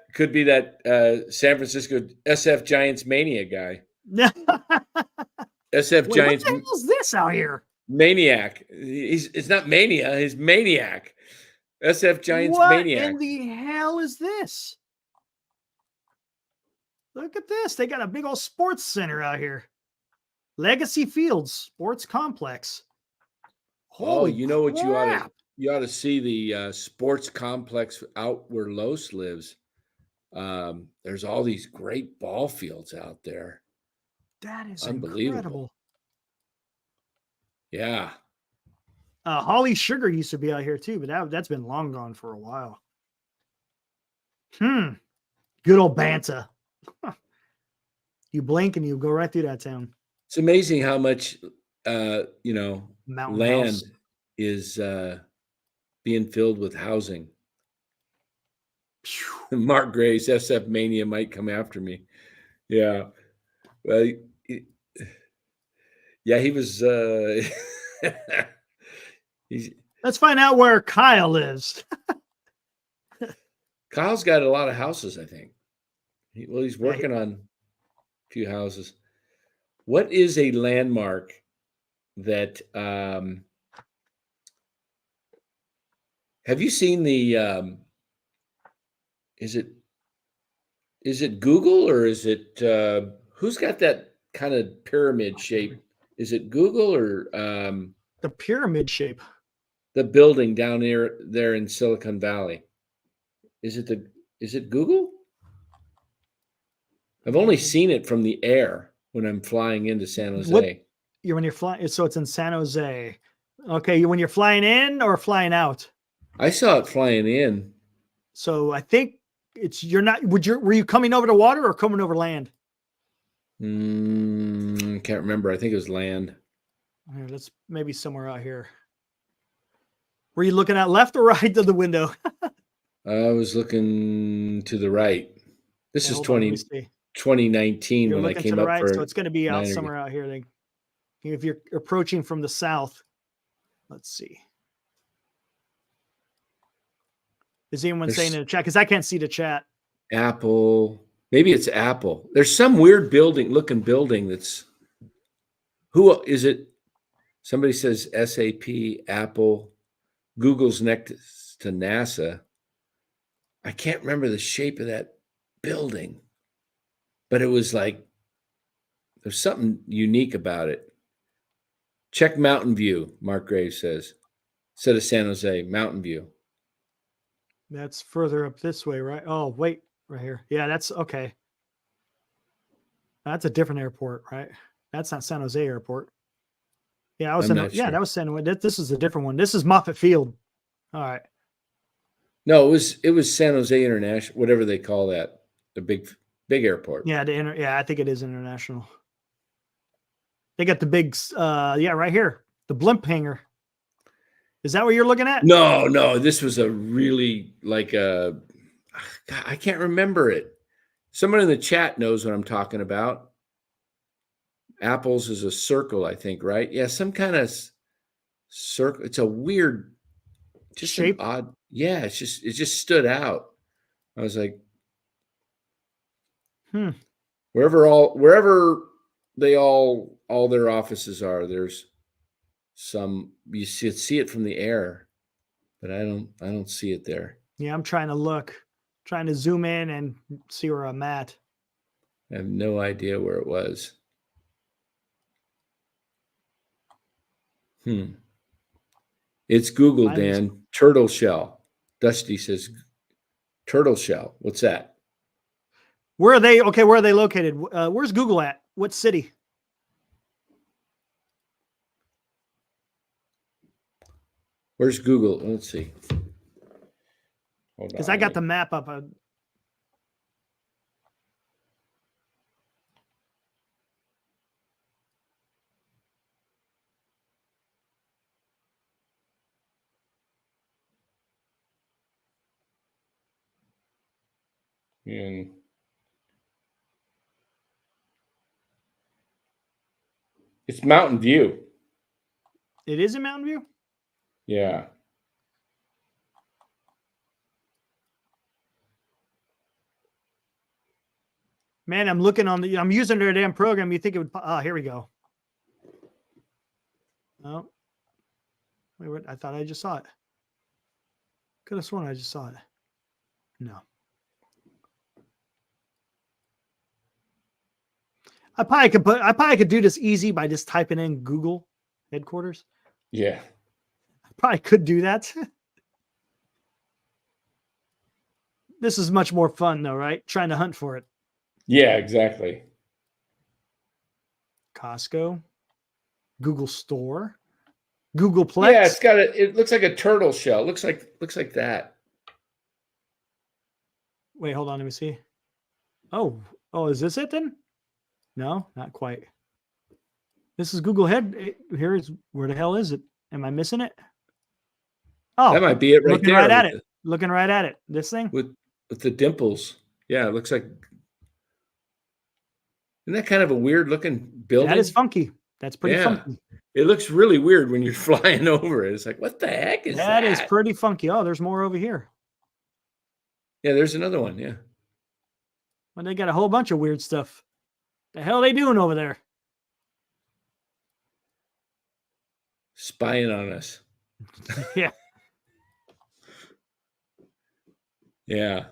San Francisco SF Giants mania guy. SF Giants. What the hell is this out here? Maniac. It's not mania. He's maniac. SF Giants maniac. What in the hell is this? Look at this. They got a big old sports center out here. Legacy Fields Sports Complex. Holy you know what crap. you ought to see the sports complex out where Los lives. There's all these great ball fields out there. That is unbelievable. Incredible. Yeah. Holly Sugar used to be out here too, but that's been long gone for a while. Good old Banta. You blink and you go right through that town. It's amazing how much Mountain land house. is being filled with housing. Mark Gray's SF Mania might come after me. Yeah. Well, he was Let's find out where Kyle lives. Kyle's got a lot of houses, I think. He's working on a few houses. What is a landmark that have you seen the is it Google or is it who's got that kind of pyramid shape? Is it Google or the pyramid shape? The building down there in Silicon Valley. Is it Google? I've only seen it from the air when I'm flying into San Jose. When you're flying, so it's in San Jose. Okay, when you're flying in or flying out? I saw it flying in. So I think were you coming over the water or coming over land? Can't remember. I think it was land. Here, let's maybe somewhere out here. Were you looking at left or right of the window? I was looking to the right. This is 2019 you're when I came to the up right, for. So it's going to be out somewhere out here. Then, if you're approaching from the south, let's see. Is anyone saying in the chat? Because I can't see the chat. Apple. Maybe it's Apple. There's some weird looking building that's. Who is it? Somebody says SAP, Apple, Google's next to NASA. I can't remember the shape of that building, but it was like there's something unique about it. Check Mountain View, Mark Graves says. Instead of San Jose, Mountain View. That's further up this way, right? Oh, wait, right here. Yeah, that's okay. That's a different airport, right? That's not San Jose Airport. Yeah, that was San Jose. This is a different one. This is Moffett Field. All right. No, it was San Jose International, whatever they call that, the big airport. Yeah, I think it is international. They got the big, right here, the blimp hangar. Is that what you're looking at? No, this was a really God, I can't remember it. Someone in the chat knows what I'm talking about. Apple's is a circle, I think, right? Yeah, some kind of circle. It's a weird, just shape. Odd. Yeah, it just stood out. I was like, wherever they all their offices are, there's some, you see it from the air, but I don't see it there. Yeah, I'm trying to zoom in and see where I'm at. I have no idea where it was. It's Google, Dan. Turtle shell. Dusty says turtle shell. What's that? Where are they? Okay, where are they located? Where's Google at? What city? Where's Google? Let's see. Because I got the map up. And it's Mountain View. It is in Mountain View? Yeah. Man, I'm using their damn program. You think it would, here we go. Oh, wait, I thought I just saw it. Could have sworn I just saw it. No. I probably could do this easy by just typing in Google headquarters. Yeah. I probably could do that. This is much more fun though, right? Trying to hunt for it. Yeah, exactly. Costco, Google Store, Googleplex. Yeah, it looks like a turtle shell. It looks like that. Wait, hold on, let me see. Oh, is this it then? No, not quite. This is Google Head. Where the hell is it? Am I missing it? Oh, that might be it right there. Looking right at it. This thing with the dimples. Yeah, it looks like. Isn't that kind of a weird looking building? That is funky. That's pretty funky. It looks really weird when you're flying over it. It's like, what the heck is that? That is pretty funky. Oh, there's more over here. Yeah, there's another one. Yeah. Well, they got a whole bunch of weird stuff. The hell are they doing over there? Spying on us. Yeah. Yeah.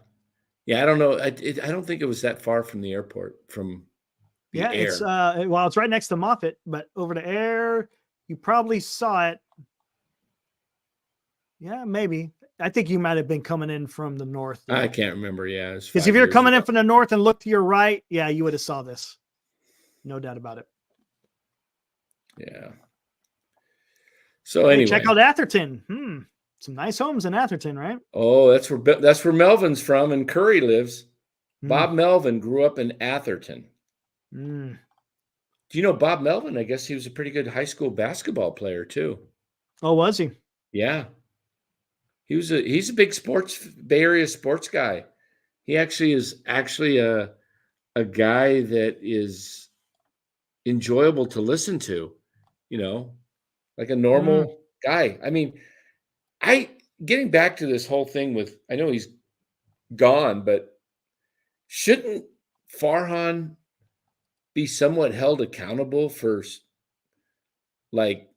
I don't know. I don't think it was that far from the airport. From the air. It's it's right next to Moffett, but over the air, you probably saw it. Yeah, maybe. I think you might have been coming in from the north. I can't remember. Yeah, because if you're coming in from the north and look to your right, yeah, you would have saw this. No doubt about it. Yeah. So anyway, check out Atherton. Some nice homes in Atherton, right? Oh, that's where Melvin's from, and Curry lives. Bob Melvin grew up in Atherton. Do you know Bob Melvin? I guess he was a pretty good high school basketball player too. Oh, was he? Yeah. He's a big Bay Area sports guy. He is a guy that is enjoyable to listen to, like a normal guy. I mean, getting back to this whole thing with, I know he's gone, but shouldn't Farhan be somewhat held accountable for like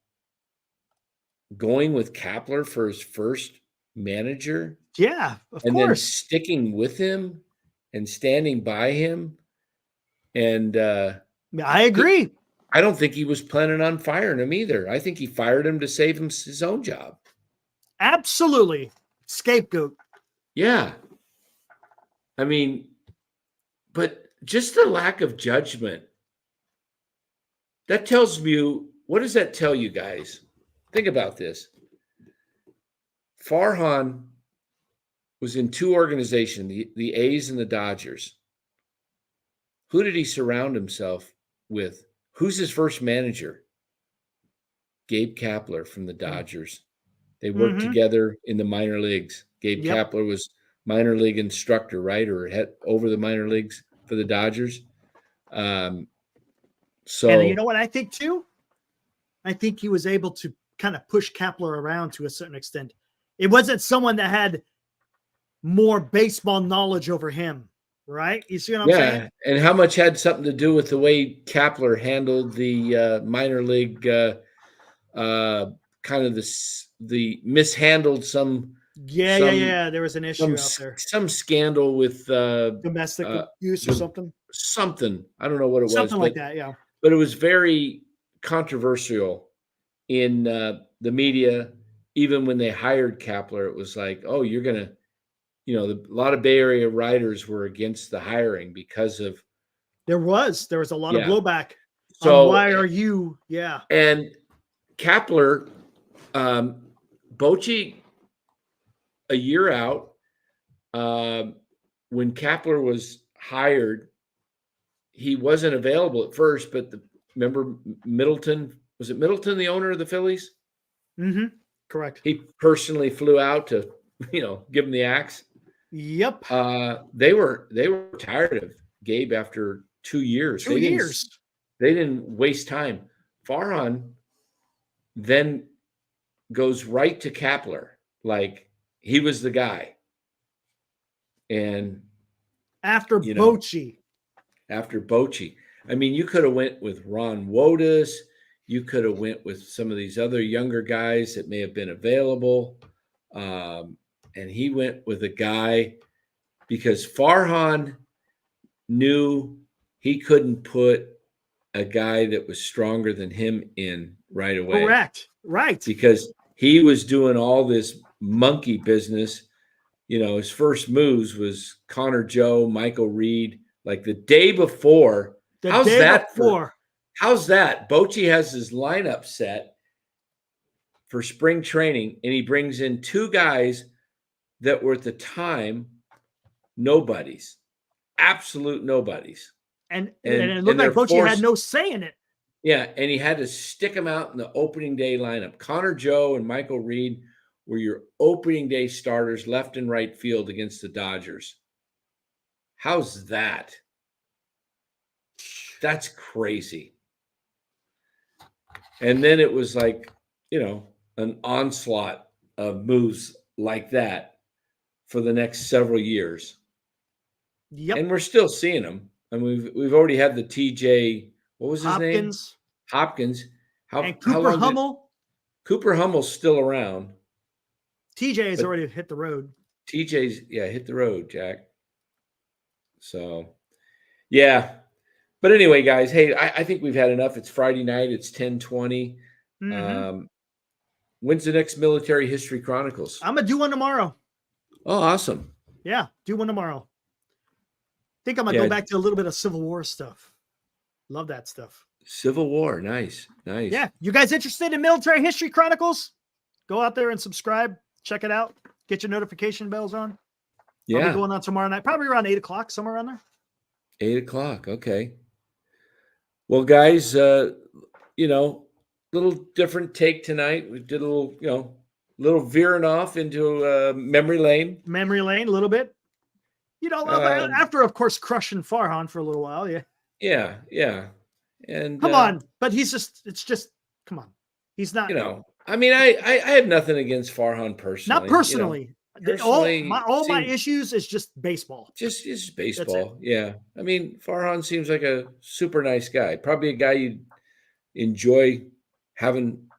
going with Kpler for his first manager? Yeah, of and course. Then sticking with him and standing by him. And I agree. I don't think he was planning on firing him either. I think he fired him to save him his own job. Absolutely. Scapegoat. Yeah. I mean, but just the lack of judgment. That tells me, what does that tell you guys? Think about this. Farhan was in two organizations, the A's and the Dodgers. Who did he surround himself with? Who's his first manager? Gabe Kpler from the Dodgers. They worked together in the minor leagues. Gabe Kpler was minor league instructor, right? Or head over the minor leagues for the Dodgers. And you know what I think too? I think he was able to kind of push Kpler around to a certain extent. It wasn't someone that had more baseball knowledge over him, right? You see what I'm saying? And how much had something to do with the way Kpler handled the minor league, kind of the mishandled some. Yeah. There was an issue out there. Some scandal with domestic abuse or something. Something. I don't know what it was. Something like that, yeah. But it was very controversial in the media. Even when they hired Kpler, it was like, oh, you're going to, a lot of Bay Area writers were against the hiring because of. There was a lot of blowback. So why are you? Yeah. And Kpler, Bochy, a year out, when Kpler was hired, he wasn't available at first, but remember Middleton? Was it Middleton, the owner of the Phillies? Correct. He personally flew out to, give him the axe. Yep. They were tired of Gabe after 2 years. 2 years. They didn't waste time. Farhan then goes right to Kpler, like he was the guy. And after Bochy. After Bochy. I mean, you could have went with Ron Wotus. You could have went with some of these other younger guys that may have been available. And he went with a guy because Farhan knew he couldn't put a guy that was stronger than him in right away. Correct. Right. Because he was doing all this monkey business. His first moves was Connor Joe, Michael Reed, like the day before. How's that? Bochy has his lineup set for spring training, and he brings in two guys that were at the time nobodies, absolute nobodies. And it looked like Bochy had no say in it. Yeah, and he had to stick them out in the opening day lineup. Connor Joe and Michael Reed were your opening day starters left and right field against the Dodgers. How's that? That's crazy. And then it was like, an onslaught of moves like that for the next several years. Yep. And we're still seeing them. And we've already had the TJ, what was his name? Hopkins. And Cooper Hummel. Cooper Hummel's still around. TJ has already hit the road. TJ's, hit the road, Jack. So, yeah. But anyway, guys, hey, I think we've had enough. It's Friday night. It's 10:20. when's the next Military History Chronicles? I'm gonna do one tomorrow. Oh, awesome. Yeah, do one tomorrow. Think I'm gonna go back to a little bit of Civil War stuff. Love that stuff. Civil War, nice. Yeah, you guys interested in Military History Chronicles? Go out there and subscribe. Check it out. Get your notification bells on. Yeah, I'll be going on tomorrow night, probably around 8 o'clock, somewhere around there. 8 o'clock. Okay. Well, guys, little different take tonight. We did a little veering off into memory lane. Memory lane, a little bit. After, of course, crushing Farhan for a little while. Yeah. Yeah. And come on, but come on. He's not. I mean, I have nothing against Farhan personally. Not personally. All my issues is just baseball. Just baseball. Yeah. I mean, Farhan seems like a super nice guy. Probably a guy you'd enjoy having,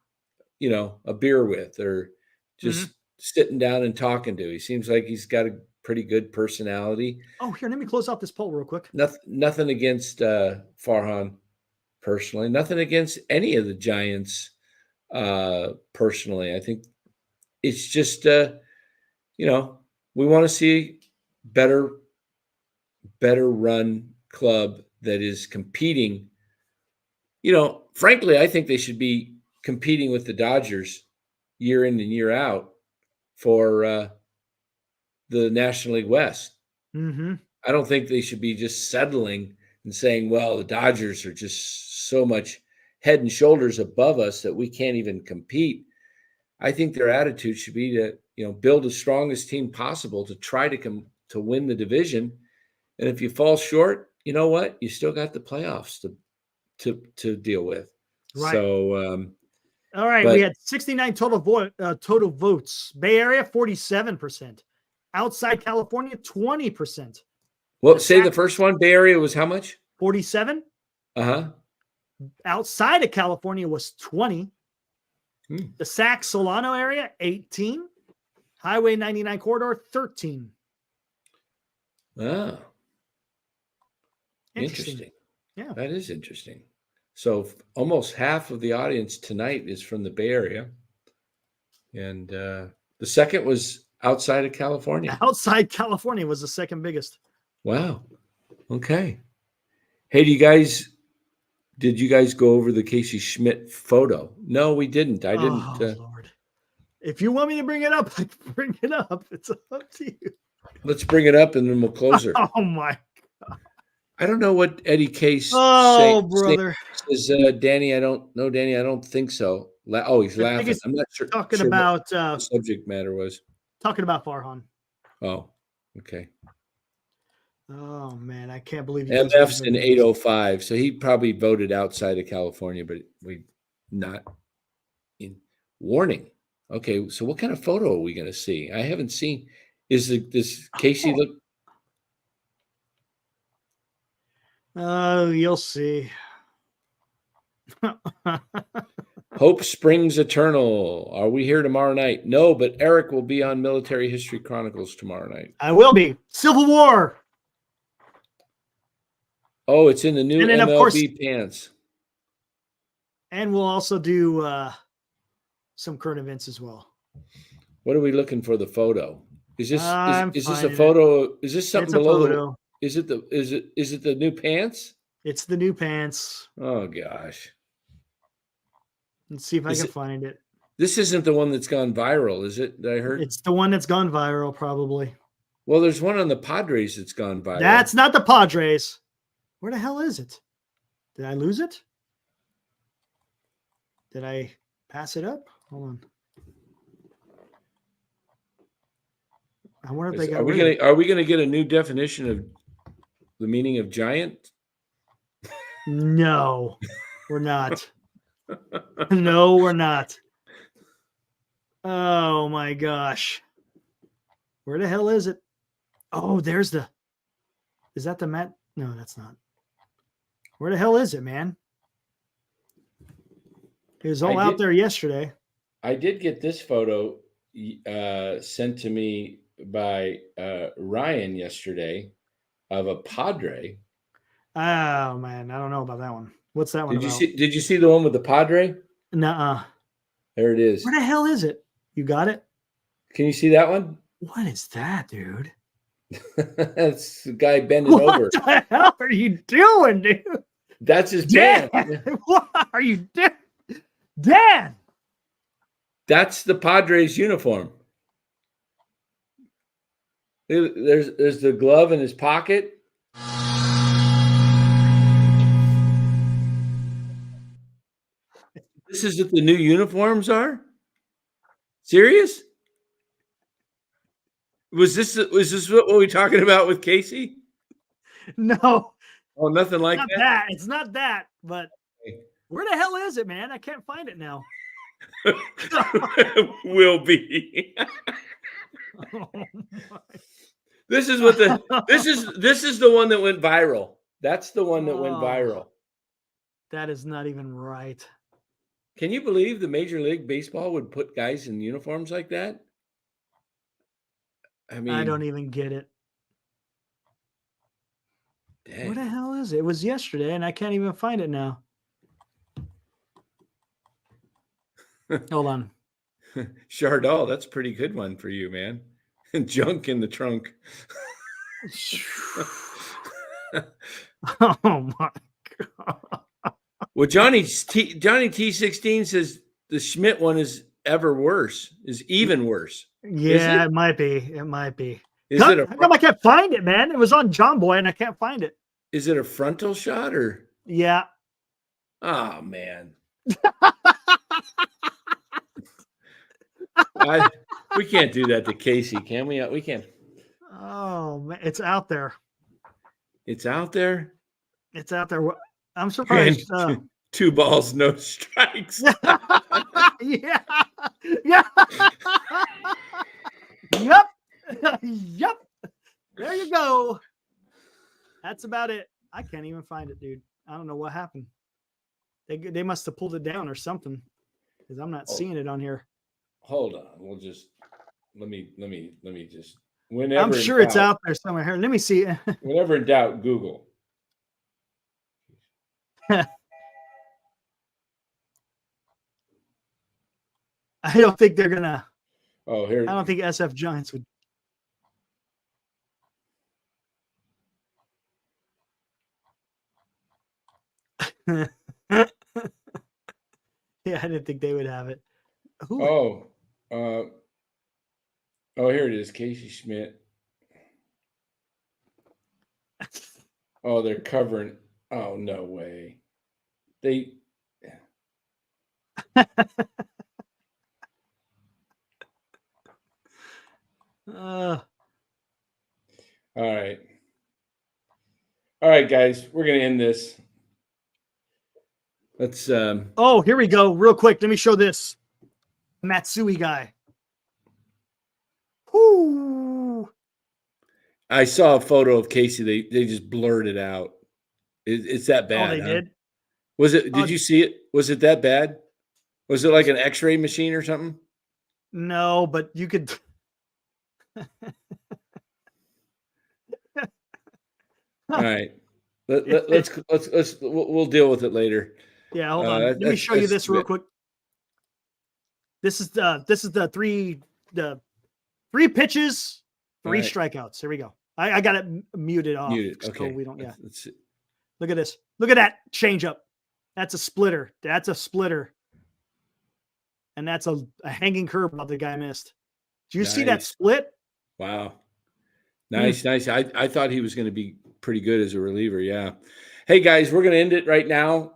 a beer with or just sitting down and talking to. He seems like he's got a pretty good personality. Oh, here, let me close out this poll real quick. Nothing against Farhan personally. Nothing against any of the Giants personally. I think it's just we want to see better run club that is competing. Frankly, I think they should be competing with the Dodgers year in and year out for the National League West. Mm-hmm. I don't think they should be just settling and saying, well, the Dodgers are just so much head and shoulders above us that we can't even compete. I think their attitude should be to, build the strongest team possible to try to win the division. And if you fall short, you know what? You still got the playoffs to deal with. Right. So, all right. We had 69 total votes. Bay Area, 47%. Outside California, 20%. Well, say the first one. Bay Area was how much? 47. Uh-huh. Outside of California was 20. The Sac Solano area, 18. Highway 99 corridor, 13. Oh. Interesting. Yeah. That is interesting. So almost half of the audience tonight is from the Bay Area. And the second was outside of California. Outside California was the second biggest. Wow. Okay. Hey, did you guys go over the Casey Schmidt photo? No, we didn't. I didn't. Oh, Lord. If you want me to bring it up, I can bring it up. It's up to you. Let's bring it up and then we'll close her. Oh, my God. I don't know what Eddie Case brother. Says, Danny, I don't think so. He's laughing. I'm not sure. Talking about what the subject matter was. Talking about Farhan. Oh, okay. Oh, man, I can't believe you. MF's in 805, so he probably voted outside of California, but we not in warning. Okay, so what kind of photo are we going to see? I haven't seen. Does Casey look? Oh, you'll see. Hope springs eternal. Are we here tomorrow night? No, but Eric will be on Military History Chronicles tomorrow night. I will be. Civil War. Oh, it's in the new MLB of course, pants. And we'll also do some current events as well. What are we looking for the photo? Is this a photo? Is this something below? Is it the new pants? It's the new pants. Oh gosh. Let's see if I can find it. This isn't the one that's gone viral, is it? That I heard. It's the one that's gone viral, probably. Well, there's one on the Padres that's gone viral. That's not the Padres. Where the hell is it? Did I lose it? Did I pass it up? Hold on. I wonder if they got. Are we gonna get a new definition of the meaning of giant? No, we're not. No, we're not. Oh my gosh. Where the hell is it? Oh, is that the Met? No, that's not. Where the hell is it, man? It was all out there yesterday. I did get this photo sent to me by Ryan yesterday of a Padre. Oh man, I don't know about that one. What's that one about? Did you see the one with the Padre? Nuh-uh. There it is. Where the hell is it? You got it? Can you see that one? What is that, dude? That's the guy bending over. What the hell are you doing, dude? That's his band. What are you doing? Dan! That's the Padres uniform. There's the glove in his pocket. This is what the new uniforms are? Serious? Was this what we were talking about with Casey? No. Oh, nothing like that. It's not that, but where the hell is it, man? I can't find it now. Will be. Oh this is what this is the one that went viral. That's the one that went viral. That is not even right. Can you believe the Major League Baseball would put guys in uniforms like that? I mean, I don't even get it. Dang. Where the hell is it? It was yesterday, and I can't even find it now. Hold on. Chardal, that's a pretty good one for you, man. Junk in the trunk. Oh my God. Well, Johnny T16 says the Schmidt one is even worse. Yeah, it might be. It might be. How come I can't find it, man? It was on John Boy, and I can't find it. Is it a frontal shot or? Yeah. Oh man. We can't do that to Casey, can we? We can't. Oh man, it's out there. It's out there. It's out there. I'm surprised. 2 balls, no strikes. Yeah. Yeah. Yep. Yep. There you go. That's about it. I can't even find it, dude. I don't know what happened. They must have pulled it down or something, because I'm not seeing it on here. Hold on. We'll just let me just. Whenever I'm sure it's out there somewhere. Here, let me see. Whenever in doubt, Google. I don't think they're gonna. Oh, here. I don't think SF Giants would. Yeah, I didn't think they would have it. Who? Oh, here it is, Casey Schmidt. Oh, they're covering. Oh, no way. They. All right. All right, guys, we're going to end this. Let's. Oh, here we go. Real quick. Let me show this Matsui guy. Whoo. I saw a photo of Casey. They just blurred it out. It's that bad. Oh, they did? Was it? Did you see it? Was it that bad? Was it like an X-ray machine or something? No, but you could. All right. We'll deal with it later. Yeah, hold on. Let me show you this real quick. This is the three pitches, 3 strikeouts. Here we go. I got it muted off. Muted. Okay. So we don't. Yeah. Look at this. Look at that changeup. That's a splitter. That's a splitter. And that's a hanging curveball the guy missed. Do you see that split? Wow. Nice. I thought he was going to be pretty good as a reliever. Yeah. Hey guys, we're going to end it right now.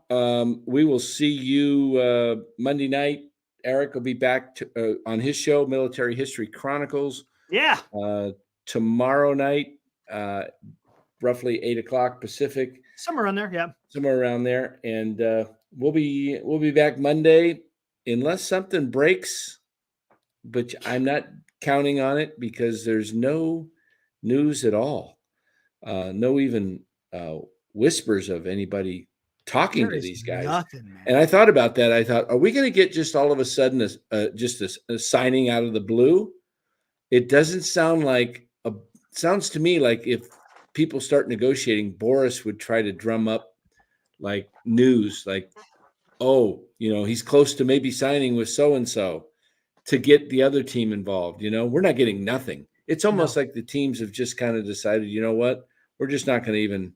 We will see you Monday night. Eric will be back on his show, Military History Chronicles. Yeah. Tomorrow night, roughly 8:00 Pacific. Somewhere around there. Yeah. Somewhere around there. And we'll be back Monday unless something breaks, but I'm not counting on it because there's no news at all. No even whispers of anybody talking to these guys. Nothing, and I thought about that. I thought, are we going to get just all of a sudden just a signing out of the blue? It doesn't sound like sounds to me like if people start negotiating, Boris would try to drum up like news, like oh, he's close to maybe signing with so-and-so to get the other team involved. We're not getting nothing. It's almost like the teams have just kind of decided, you know what? We're just not going to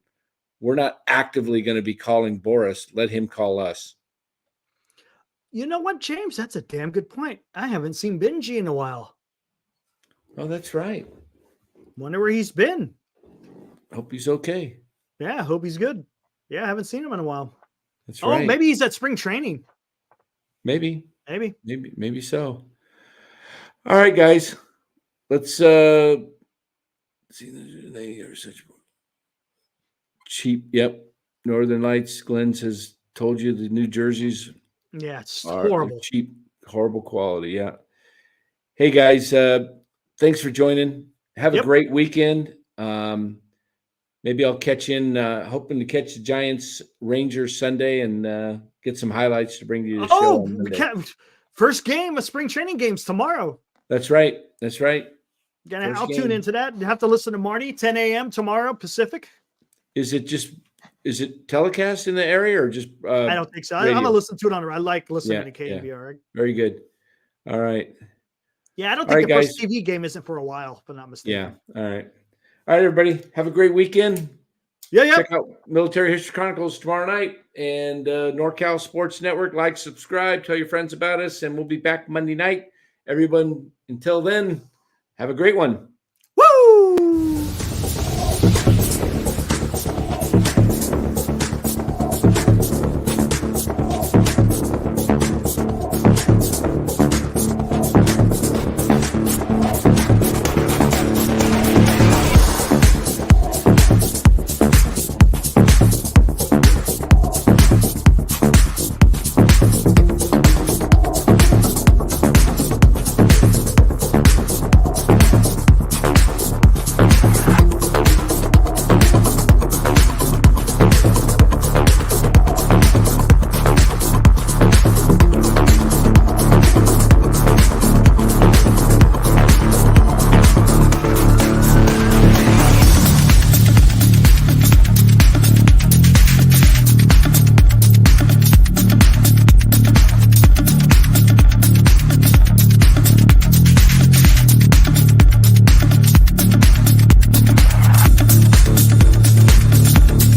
we're not actively going to be calling Boris. Let him call us. You know what, James? That's a damn good point. I haven't seen Benji in a while. Oh, that's right. Wonder where he's been. Hope he's okay. Yeah, I hope he's good. Yeah, I haven't seen him in a while. That's right. Oh, maybe he's at spring training. Maybe so. All right, guys. Let's see. They are such cheap. Yep. Northern Lights. Glenn has told you the New Jerseys. Yeah, it's horrible. Cheap, horrible quality. Yeah. Hey guys, thanks for joining. Have a great weekend. Maybe I'll catch in, hoping to catch the Giants Rangers Sunday and get some highlights to bring you to the show. Oh, first game of spring training games tomorrow. That's right. I'll tune into that. You have to listen to Marty, 10 a.m. tomorrow, Pacific. Is it telecast in the area or just I don't think so. I'm gonna listen to it I like listening to KBR. Yeah. Very good. All right. Yeah, I don't think the first TV game isn't for a while, if I'm not mistaken. Yeah. All right, everybody. Have a great weekend. Yeah. Check out Military History Chronicles tomorrow night and NorCal Sports Network. Like, subscribe, tell your friends about us, and we'll be back Monday night. Everyone, until then, have a great one. Woo!